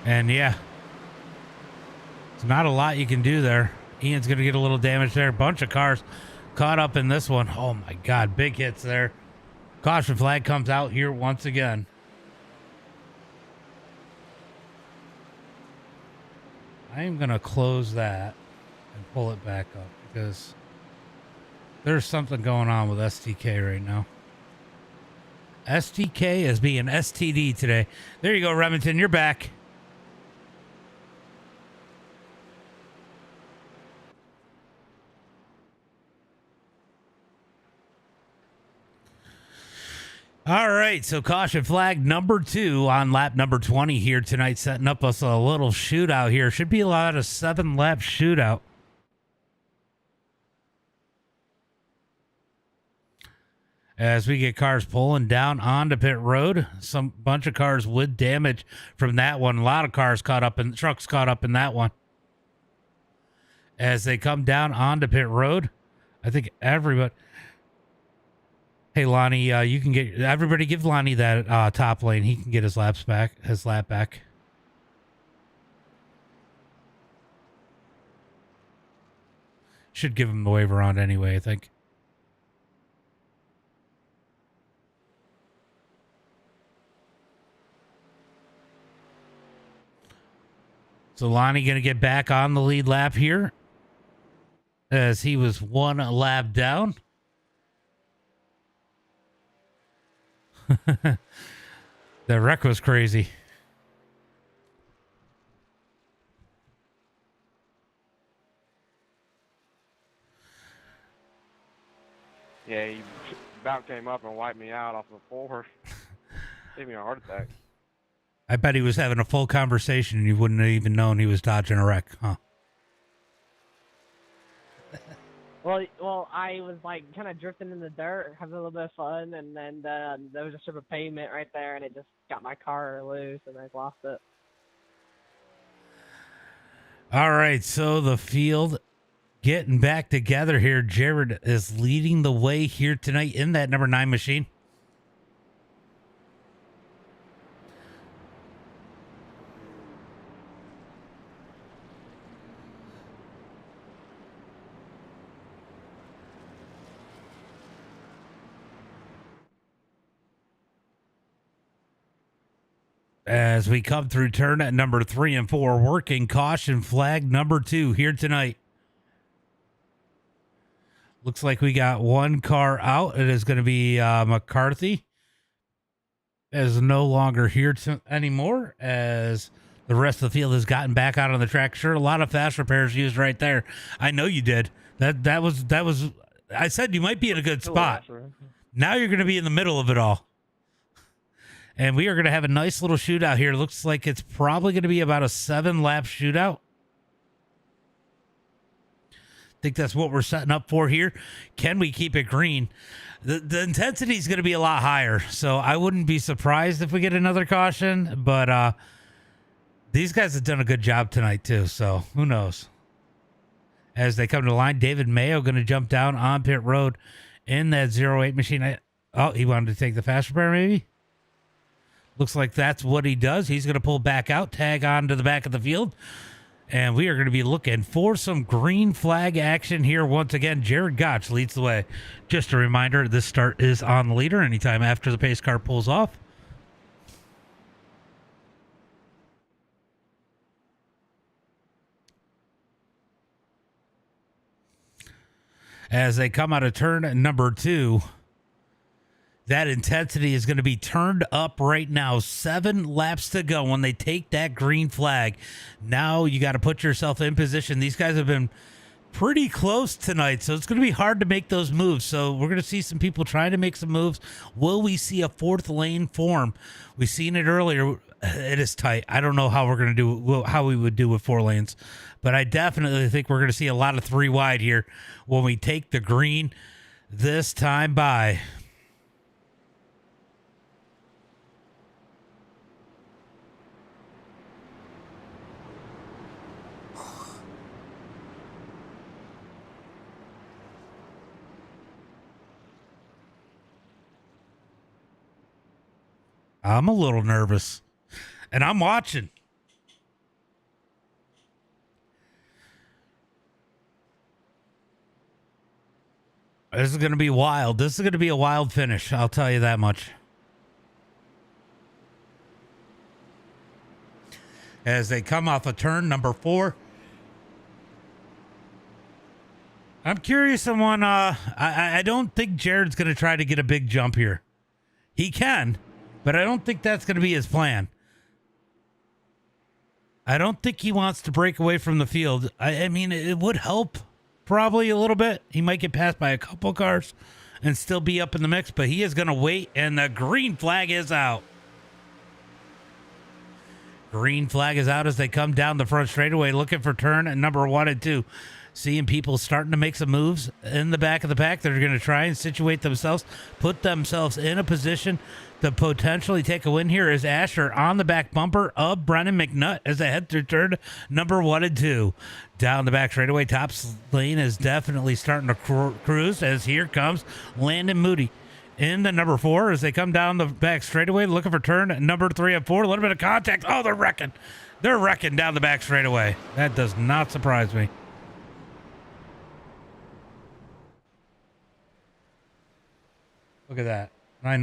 And yeah, it's not a lot you can do there. Ian's going to get a little damage there. A bunch of cars caught up in this one. Oh my God, big hits there. Caution flag comes out here once again. I am going to close that and pull it back up because there's something going on with STK right now. STK is being STD today. There you go, Remington. You're back. All right, so caution flag number 2 on lap number 20 here tonight, setting up us a little shootout here. Should be a lot of 7-lap shootout. As we get cars pulling down onto pit road, some bunch of cars with damage from that one. A lot of cars caught up in trucks caught up in that one. As they come down onto pit road, I think everybody. Hey, Lonnie, you can get everybody. Give Lonnie that top lane. He can get his lap back. Should give him the wave around anyway, I think. So Lonnie going to get back on the lead lap here as he was one lap down. The wreck was crazy. Yeah, he about came up and wiped me out off the floor. Gave me a heart attack. I bet he was having a full conversation and you wouldn't have even known he was dodging a wreck, huh? Well, I was like kind of drifting in the dirt, having a little bit of fun, and then there was a strip of pavement right there, and it just got my car loose, and I lost it. All right, so the field getting back together here. Jared is leading the way here tonight in that number 9 machine. As we come through turn at number 3 and 4, working caution flag number 2 here tonight. Looks like we got one car out. It is going to be McCarthy. Is no longer here anymore as the rest of the field has gotten back out on the track. Sure, a lot of fast repairs used right there. I know you did. That was. I said you might be in a good spot. Now you're going to be in the middle of it all. And we are going to have a nice little shootout here. Looks like it's probably going to be about a 7-lap shootout. Think that's what we're setting up for here. Can we keep it green? The intensity is going to be a lot higher, so I wouldn't be surprised if we get another caution. But these guys have done a good job tonight too, so who knows? As they come to the line, David Mayo going to jump down on pit road in that 08 machine. Oh, he wanted to take the fast repair maybe? Looks like that's what he does. He's going to pull back out, tag on to the back of the field. And we are going to be looking for some green flag action here once again. Jared Gotch leads the way. Just a reminder, this start is on the leader anytime after the pace car pulls off. As they come out of turn number 2, that intensity is going to be turned up right now. 7 laps to go when they take that green flag. Now you got to put yourself in position. These guys have been pretty close tonight, so it's going to be hard to make those moves. So we're going to see some people trying to make some moves. Will we see a 4th lane form? We've seen it earlier. It is tight. I don't know how we're going to do how we would do with 4 lanes, but I definitely think we're going to see a lot of 3 wide here when we take the green this time by. I'm a little nervous, and I'm watching. This is going to be wild. This is going to be a wild finish. I'll tell you that much. As they come off of turn number 4. I'm curious on one. I don't think Jared's going to try to get a big jump here. He can. But I don't think that's going to be his plan. I don't think he wants to break away from the field. I mean, it would help probably a little bit. He might get passed by a couple cars and still be up in the mix, but he is going to wait, and the green flag is out. Green flag is out as they come down the front straightaway looking for turn at number 1 and 2. seeing people starting to make some moves in the back of the pack. They're going to try and situate themselves, put themselves in a position to potentially take a win here as Asher on the back bumper of Brennan McNutt as they head through turn number 1 and 2. Down the back straightaway, top lane is definitely starting to cruise as here comes Landon Moody in the number 4 as they come down the back straightaway looking for turn number 3 and 4. A little bit of contact. Oh, they're wrecking. They're wrecking down the back straightaway. That does not surprise me. Look at that. I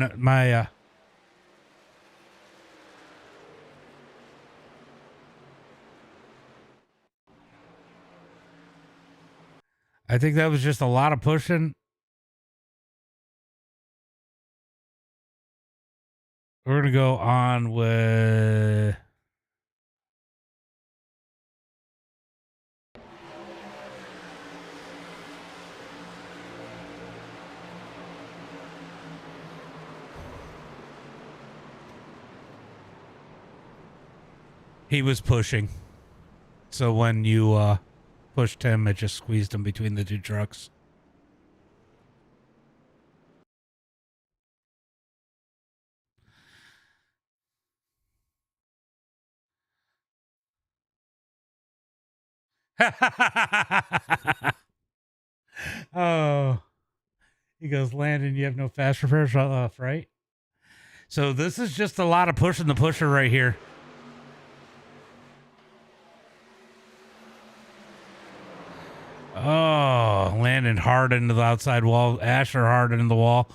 think that was just a lot of pushing. We're going to go on with... He was pushing. So when you pushed him, it just squeezed him between the two trucks. Oh. He goes, Landon, you have no fast repairs off, right? So this is just a lot of pushing the pusher right here. Oh, Landon hard into the outside wall. Asher hard into the wall.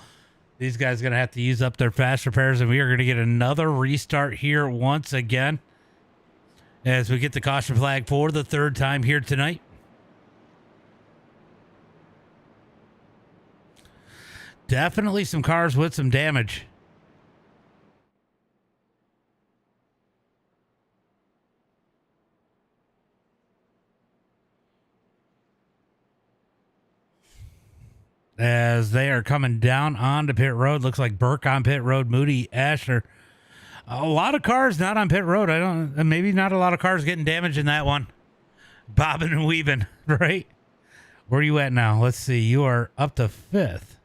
These guys are going to have to use up their fast repairs, and we are going to get another restart here once again as we get the caution flag for the 3rd time here tonight. Definitely some cars with some damage. As they are coming down onto pit road. Looks like Burke on pit road, Moody, Asher. A lot of cars not on pit road. Maybe not a lot of cars getting damaged in that one. Bobbing and weaving, right? Where are you at now? Let's see. You are up to 5th.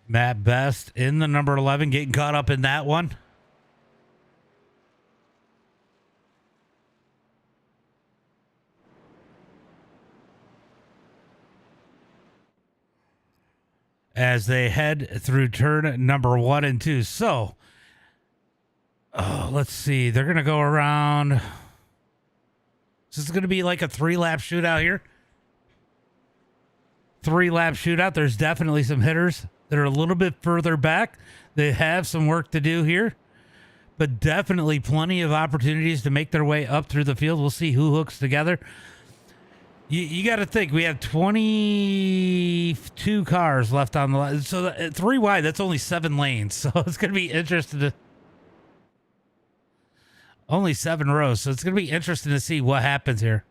Matt Best in the number 11, getting caught up in that one. As they head through turn number 1 and 2. So, let's see. They're going to go around. This is going to be like a 3-lap shootout here. 3-lap shootout. There's definitely some hitters that are a little bit further back. They have some work to do here, but definitely plenty of opportunities to make their way up through the field. We'll see who hooks together. You got to think, we have 22 cars left on the line. So 3 wide, that's only 7 lanes. So it's going to be interesting only 7 rows. So it's going to be interesting to see what happens here.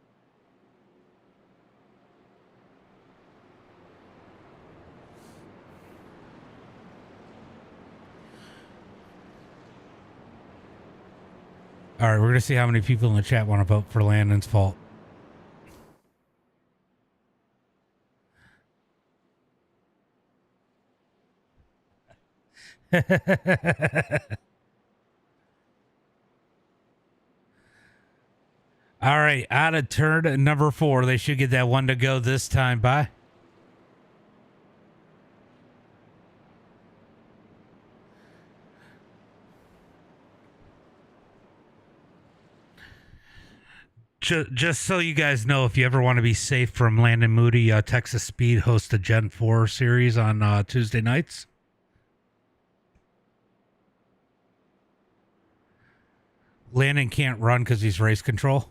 All right, we're going to see how many people in the chat want to vote for Landon's fault. All right, out of turn number 4. They should get that one to go this time. Bye. Just so you guys know, if you ever want to be safe from Landon Moody, Texas Speed hosts the Gen 4 series on Tuesday nights. Landon can't run because he's race control.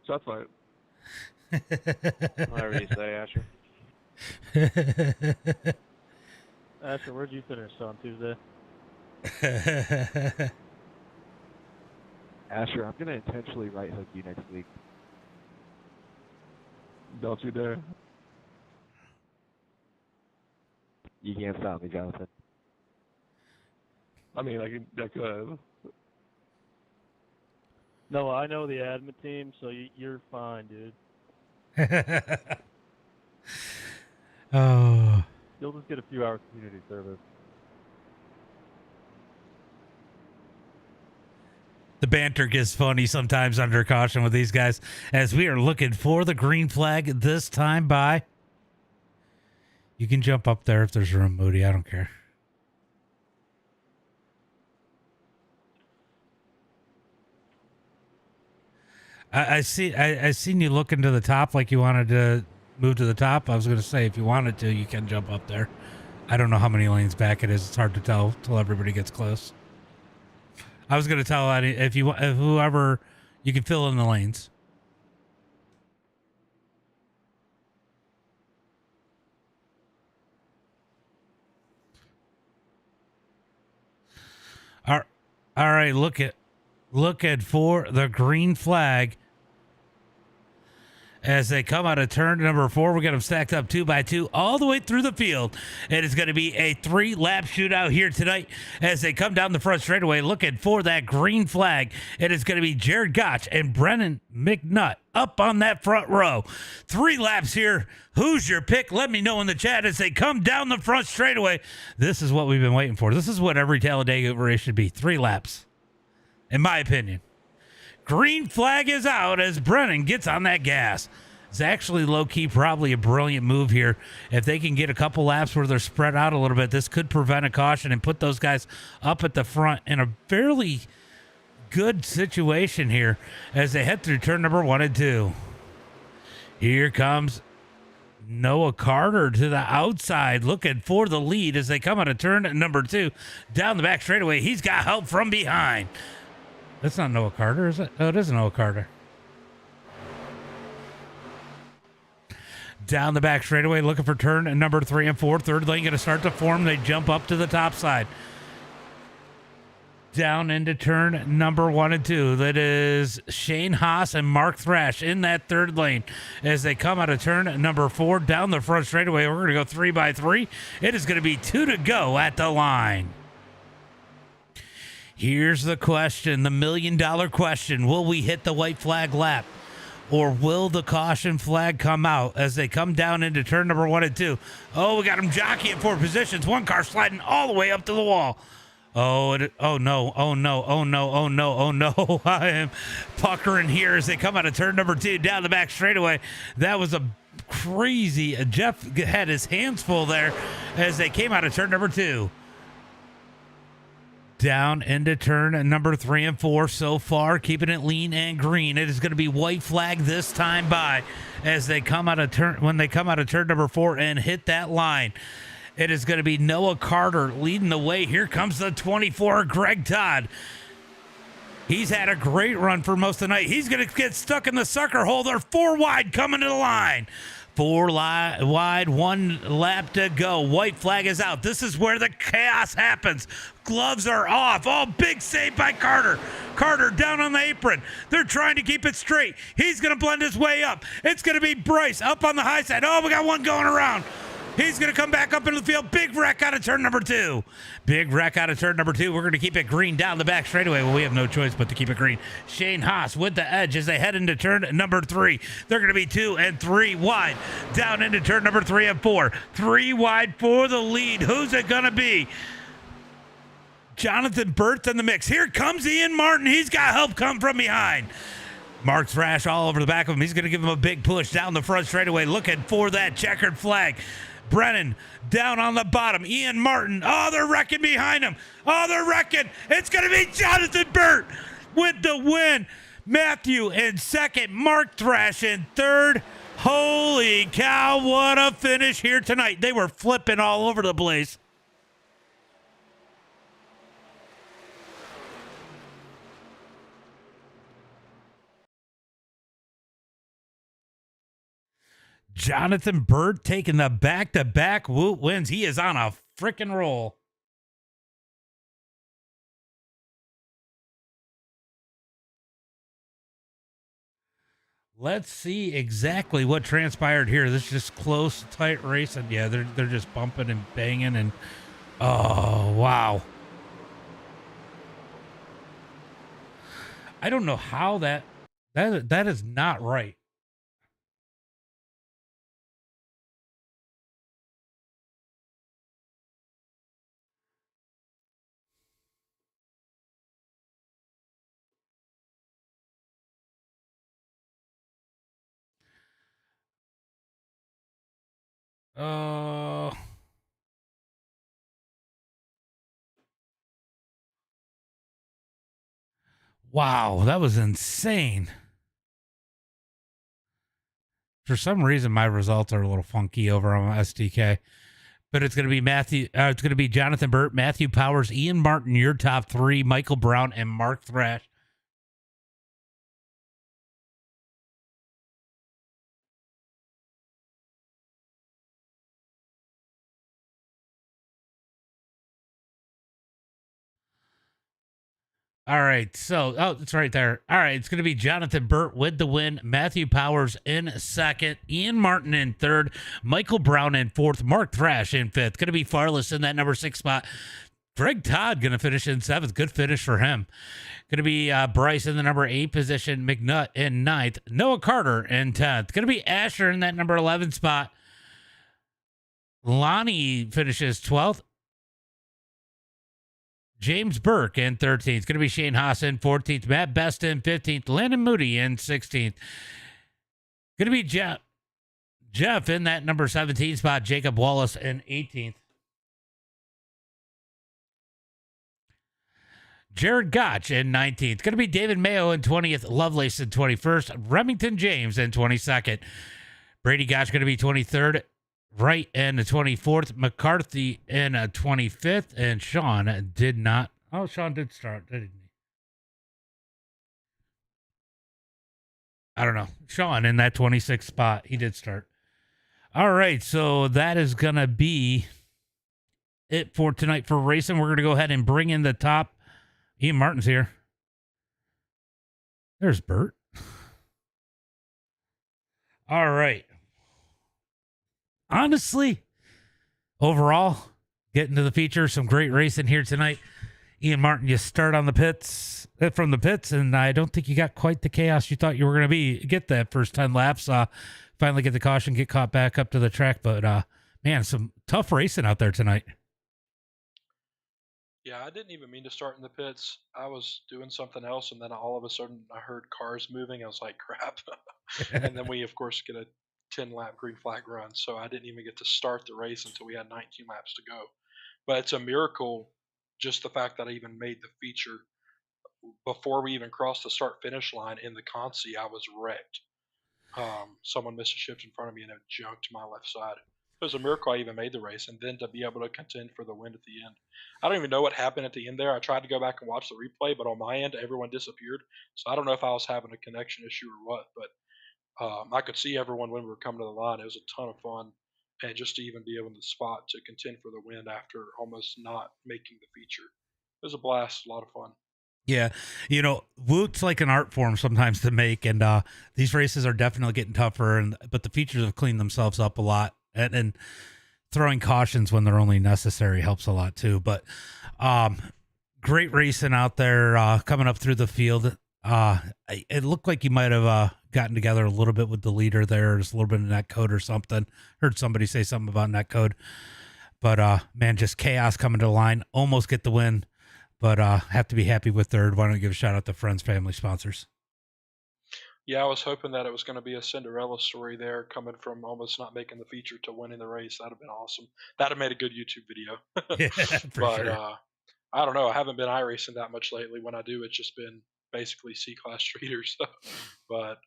Shots fired. Whatever you say, Asher. Asher, where'd you finish on Tuesday? Asher, I'm gonna intentionally right hook you next week. Don't you dare. You can't stop me, Jonathan. I mean, I could. No, I know the admin team, so you're fine, dude. Oh. You'll just get a few hours community service. The banter gets funny sometimes under caution with these guys as we are looking for the green flag this time by. You can jump up there if there's room, Moody. I don't care. I seen you looking to the top like you wanted to move to the top. I was going to say if you wanted to, you can jump up there. I don't know how many lanes back it is. It's hard to tell till everybody gets close. I was going to tell if whoever you can fill in the lanes. All right, look at for the green flag as they come out of turn number 4. We got them stacked up 2 by 2 all the way through the field. It is going to be a 3-lap shootout here tonight as they come down the front straightaway looking for that green flag. It is going to be Jared Gotch and Brennan McNutt up on that front row. 3 laps here. Who's your pick? Let me know in the chat as they come down the front straightaway. This is what we've been waiting for. This is what every Talladega race should be. 3 laps, in my opinion. Green flag is out as Brennan gets on that gas. It's actually low-key probably a brilliant move here. If they can get a couple laps where they're spread out a little bit, this could prevent a caution and put those guys up at the front in a fairly good situation here as they head through turn number 1 and 2. Here comes Noah Carter to the outside looking for the lead as they come out of turn number 2. Down the back straightaway, he's got help from behind. That's not Noah Carter, is it? Oh, it is Noah Carter. Down the back straightaway, looking for turn number 3 and 4. Third lane going to start to form. They jump up to the top side. Down into turn number 1 and 2. That is Shane Haas and Mark Thrash in that third lane. As they come out of turn number 4 down the front straightaway, we're going to go 3 by 3. It is going to be 2 to go at the line. Here's the question, the $1 million question. Will we hit the white flag lap? Or will the caution flag come out as they come down into turn number 1 and 2? Oh, we got them jockeying for positions. One car sliding all the way up to the wall. Oh no, oh no, oh no, oh no, oh no. I am puckering here as they come out of turn number 2 down the back straightaway. That was a crazy. Jeff had his hands full there as they came out of turn number 2. Down into turn number 3 and 4 so far, keeping it lean and green. It is going to be white flag this time by as they come out of turn number 4 and hit that line. It is going to be Noah Carter leading the way. Here comes the 24, Greg Todd. He's had a great run for most of the night. He's going to get stuck in the sucker hole. They're 4 wide coming to the line. 4 wide, 1 lap to go. White flag is out. This is where the chaos happens. Gloves are off. Oh, big save by Carter. Carter down on the apron. They're trying to keep it straight. He's going to blend his way up. It's going to be Bryce up on the high side. Oh, we got one going around. He's going to come back up into the field. Big wreck out of turn number 2. Big wreck out of turn number 2. We're going to keep it green down the back straightaway. Well, we have no choice but to keep it green. Shane Haas with the edge as they head into turn number 3. They're going to be 2 and 3 wide. Down into turn number 3 and 4. 3 wide for the lead. Who's it going to be? Jonathan Burt's in the mix. Here comes Ian Martin. He's got help come from behind. Mark Thrash all over the back of him. He's going to give him a big push down the front straightaway, looking for that checkered flag. Brennan down on the bottom. Ian Martin. Oh, they're wrecking behind him. Oh, they're wrecking. It's going to be Jonathan Burt with the win. Matthew in second. Mark Thrash in third. Holy cow, what a finish here tonight. They were flipping all over the place. Jonathan Burt taking the back-to-back WOOT wins. He is on a freaking roll. Let's see exactly what transpired here. This is just close, tight race, and yeah, they're just bumping and banging, and oh wow. I don't know how that is not right. Wow, that was insane. For some reason, my results are a little funky over on SDK, but it's going to be it's going to be Jonathan Burt, Matthew Powers, Ian Martin, your top three, Michael Brown, and Mark Thrash. All right, so it's right there. All right, it's going to be Jonathan Burt with the win, Matthew Powers in second, Ian Martin in third, Michael Brown in fourth, Mark Thrash in fifth. Going to be Farless in that number 6 spot. Greg Todd going to finish in seventh. Good finish for him. Going to be Bryce in the number 8 position, McNutt in ninth, Noah Carter in 10th. Going to be Asher in that number 11 spot. Lonnie finishes 12th. James Burke in 13th. It's going to be Shane Haas in 14th. Matt Best in 15th. Landon Moody in 16th. Going to be Jeff in that number 17 spot. Jacob Wallace in 18th. Jared Gotch in 19th. Going to be David Mayo in 20th. Lovelace in 21st. Remington James in 22nd. Brady Gotch going to be 23rd. Wright in the 24th, McCarthy in 25th, and Sean did not. Oh, Sean did start, didn't he? I don't know. Sean in that 26th spot, he did start. All right, so that is going to be it for tonight for racing. We're going to go ahead and bring in the top. Ian Martin's here. There's Bert. All right. Honestly, overall, getting to the feature, some great racing here tonight. Ian Martin, you start on the pits from the pits, and I don't think you got quite the chaos you thought you were going to be. Get that first 10 laps, finally get the caution, get caught back up to the track. But man, some tough racing out there tonight. Yeah, I didn't even mean to start in the pits. I was doing something else, and then all of a sudden I heard cars moving. I was like, crap. And then we, of course, get a 10-lap green flag run, so I didn't even get to start the race until we had 19 laps to go. But it's a miracle, just the fact that I even made the feature. Before we even crossed the start-finish line in the Consi, I was wrecked. Someone missed a shift in front of me and it junked my left side. It was a miracle I even made the race, and then to be able to contend for the win at the end. I don't even know what happened at the end there. I tried to go back and watch the replay, but on my end, everyone disappeared. So I don't know if I was having a connection issue or what, but I could see everyone when we were coming to the line. It was a ton of fun, and just to even be able in the spot to contend for the win after almost not making the feature. It was a blast, a lot of fun. Yeah, WOOT's like an art form sometimes to make, and these races are definitely getting tougher. But the features have cleaned themselves up a lot, and throwing cautions when they're only necessary helps a lot too. But great racing out there coming up through the field. It looked like you might have gotten together a little bit with the leader there. There's a little bit of net code or something. Heard somebody say something about net code. But man, just chaos coming to the line. Almost get the win, but have to be happy with third. Why don't you give a shout out to friends, family, sponsors? Yeah, I was hoping that it was going to be a Cinderella story there, coming from almost not making the feature to winning the race. That'd have been awesome. That'd have made a good YouTube video. Yeah, for But sure. I don't know. I haven't been iRacing that much lately. When I do, it's just been basically C-class streeters. But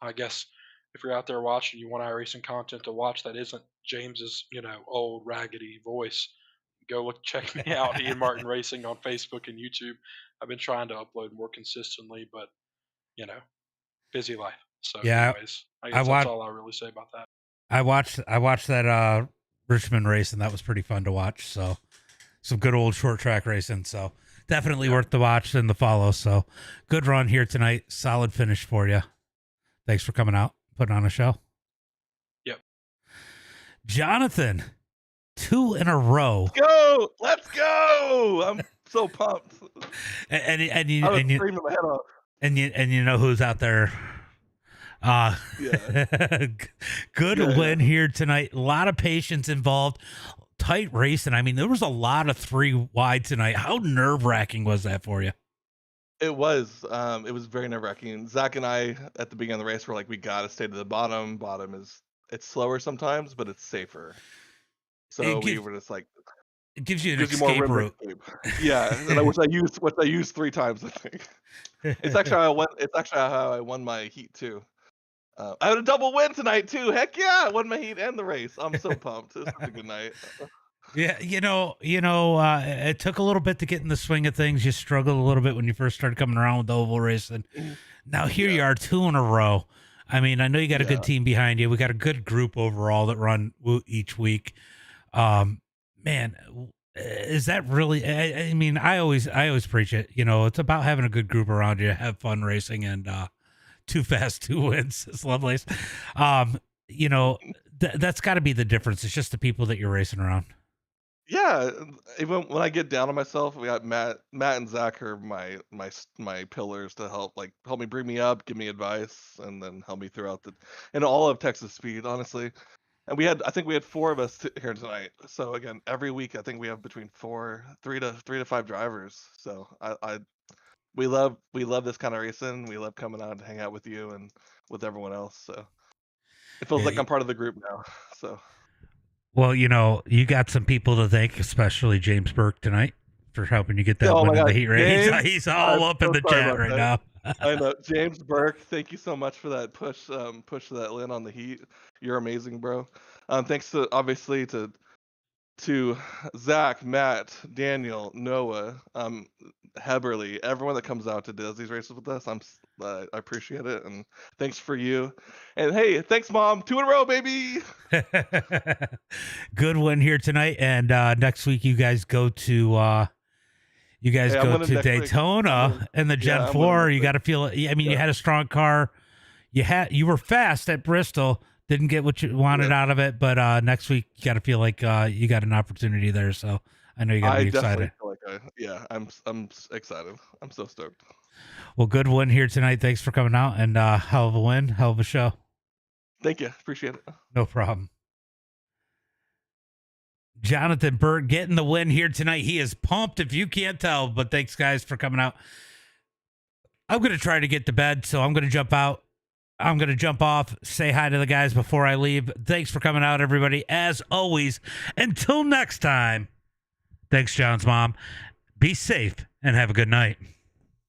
I guess if you're out there watching, you want iRacing content to watch that isn't James's, old raggedy voice, go check me out, Ian Martin Racing on Facebook and YouTube. I've been trying to upload more consistently, but busy life. So, Yeah, anyways, I I guess that's watched. all I'll really say about that. I watched that Richmond race, and that was pretty fun to watch. So some good old short track racing. So definitely worth the watch and the follow. So good run here tonight. Solid finish for you. Thanks for coming out, putting on a show. Yep. Jonathan, 2 in a row. Let's go! I'm so pumped. And I was you screaming my head off. and you know who's out there. Yeah. Good Yeah, win here tonight. A lot of patience involved. Tight racing. I mean, there was a lot of 3 wide tonight. How nerve-wracking was that for you? It was very nerve-wracking. Zach and I at the beginning of the race were like, we gotta stay to the bottom. It's slower sometimes, but it's safer. So we were just like, it gives you an gives you more escape room to route. escape. Yeah, and which I used 3 times, I think. It's actually how I won my heat too. I had a double win tonight too. Heck yeah, I won my heat and the race. I'm so pumped. It was such a good night. Yeah, it took a little bit to get in the swing of things. You struggled a little bit when you first started coming around with the oval racing. Now here you are, 2 in a row. I mean, I know you got a good team behind you. We got a good group overall that run WOoT each week. Man, is that really? I mean, I always preach it. You know, it's about having a good group around you, have fun racing, and too fast, 2 wins. It's lovely. You know, that's got to be the difference. It's just the people that you're racing around. Yeah, even when I get down on myself, we got Matt and Zach are my pillars to help me bring me up, give me advice, and then help me throughout and all of Texas Speed, honestly. And I think we had 4 of us here tonight. So again, every week I think we have between 3 to 5 drivers. So we love this kind of racing. We love coming out and hang out with you and with everyone else. So it feels like I'm part of the group now. So. Well, you know, you got some people to thank, especially James Burke tonight for helping you get that win in the heat race. He's all up in the chat right now. I know, James Burke. Thank you so much for that push to that win on the heat. You're amazing, bro. Thanks obviously to Zach, Matt, Daniel, Noah, Heberly, everyone that comes out to does these races with us. I appreciate it, and thanks for you. And hey, thanks, Mom. 2 in a row, baby. Good win here tonight, and next week you guys go to Daytona and the Gen 4. You got to feel it. I mean, you had a strong car. You were fast at Bristol. Didn't get what you wanted out of it, but next week you got to feel like you got an opportunity there. So I know you got to be excited. Feel like I'm excited. I'm so stoked. Well, good win here tonight. Thanks for coming out, and hell of a win, hell of a show. Thank you. Appreciate it. No problem. Jonathan Burt getting the win here tonight. He is pumped if you can't tell, but thanks guys for coming out. I'm going to try to get to bed, so I'm going to jump out. I'm going to jump off, say hi to the guys before I leave. Thanks for coming out, everybody. As always, until next time, thanks, John's mom. Be safe and have a good night.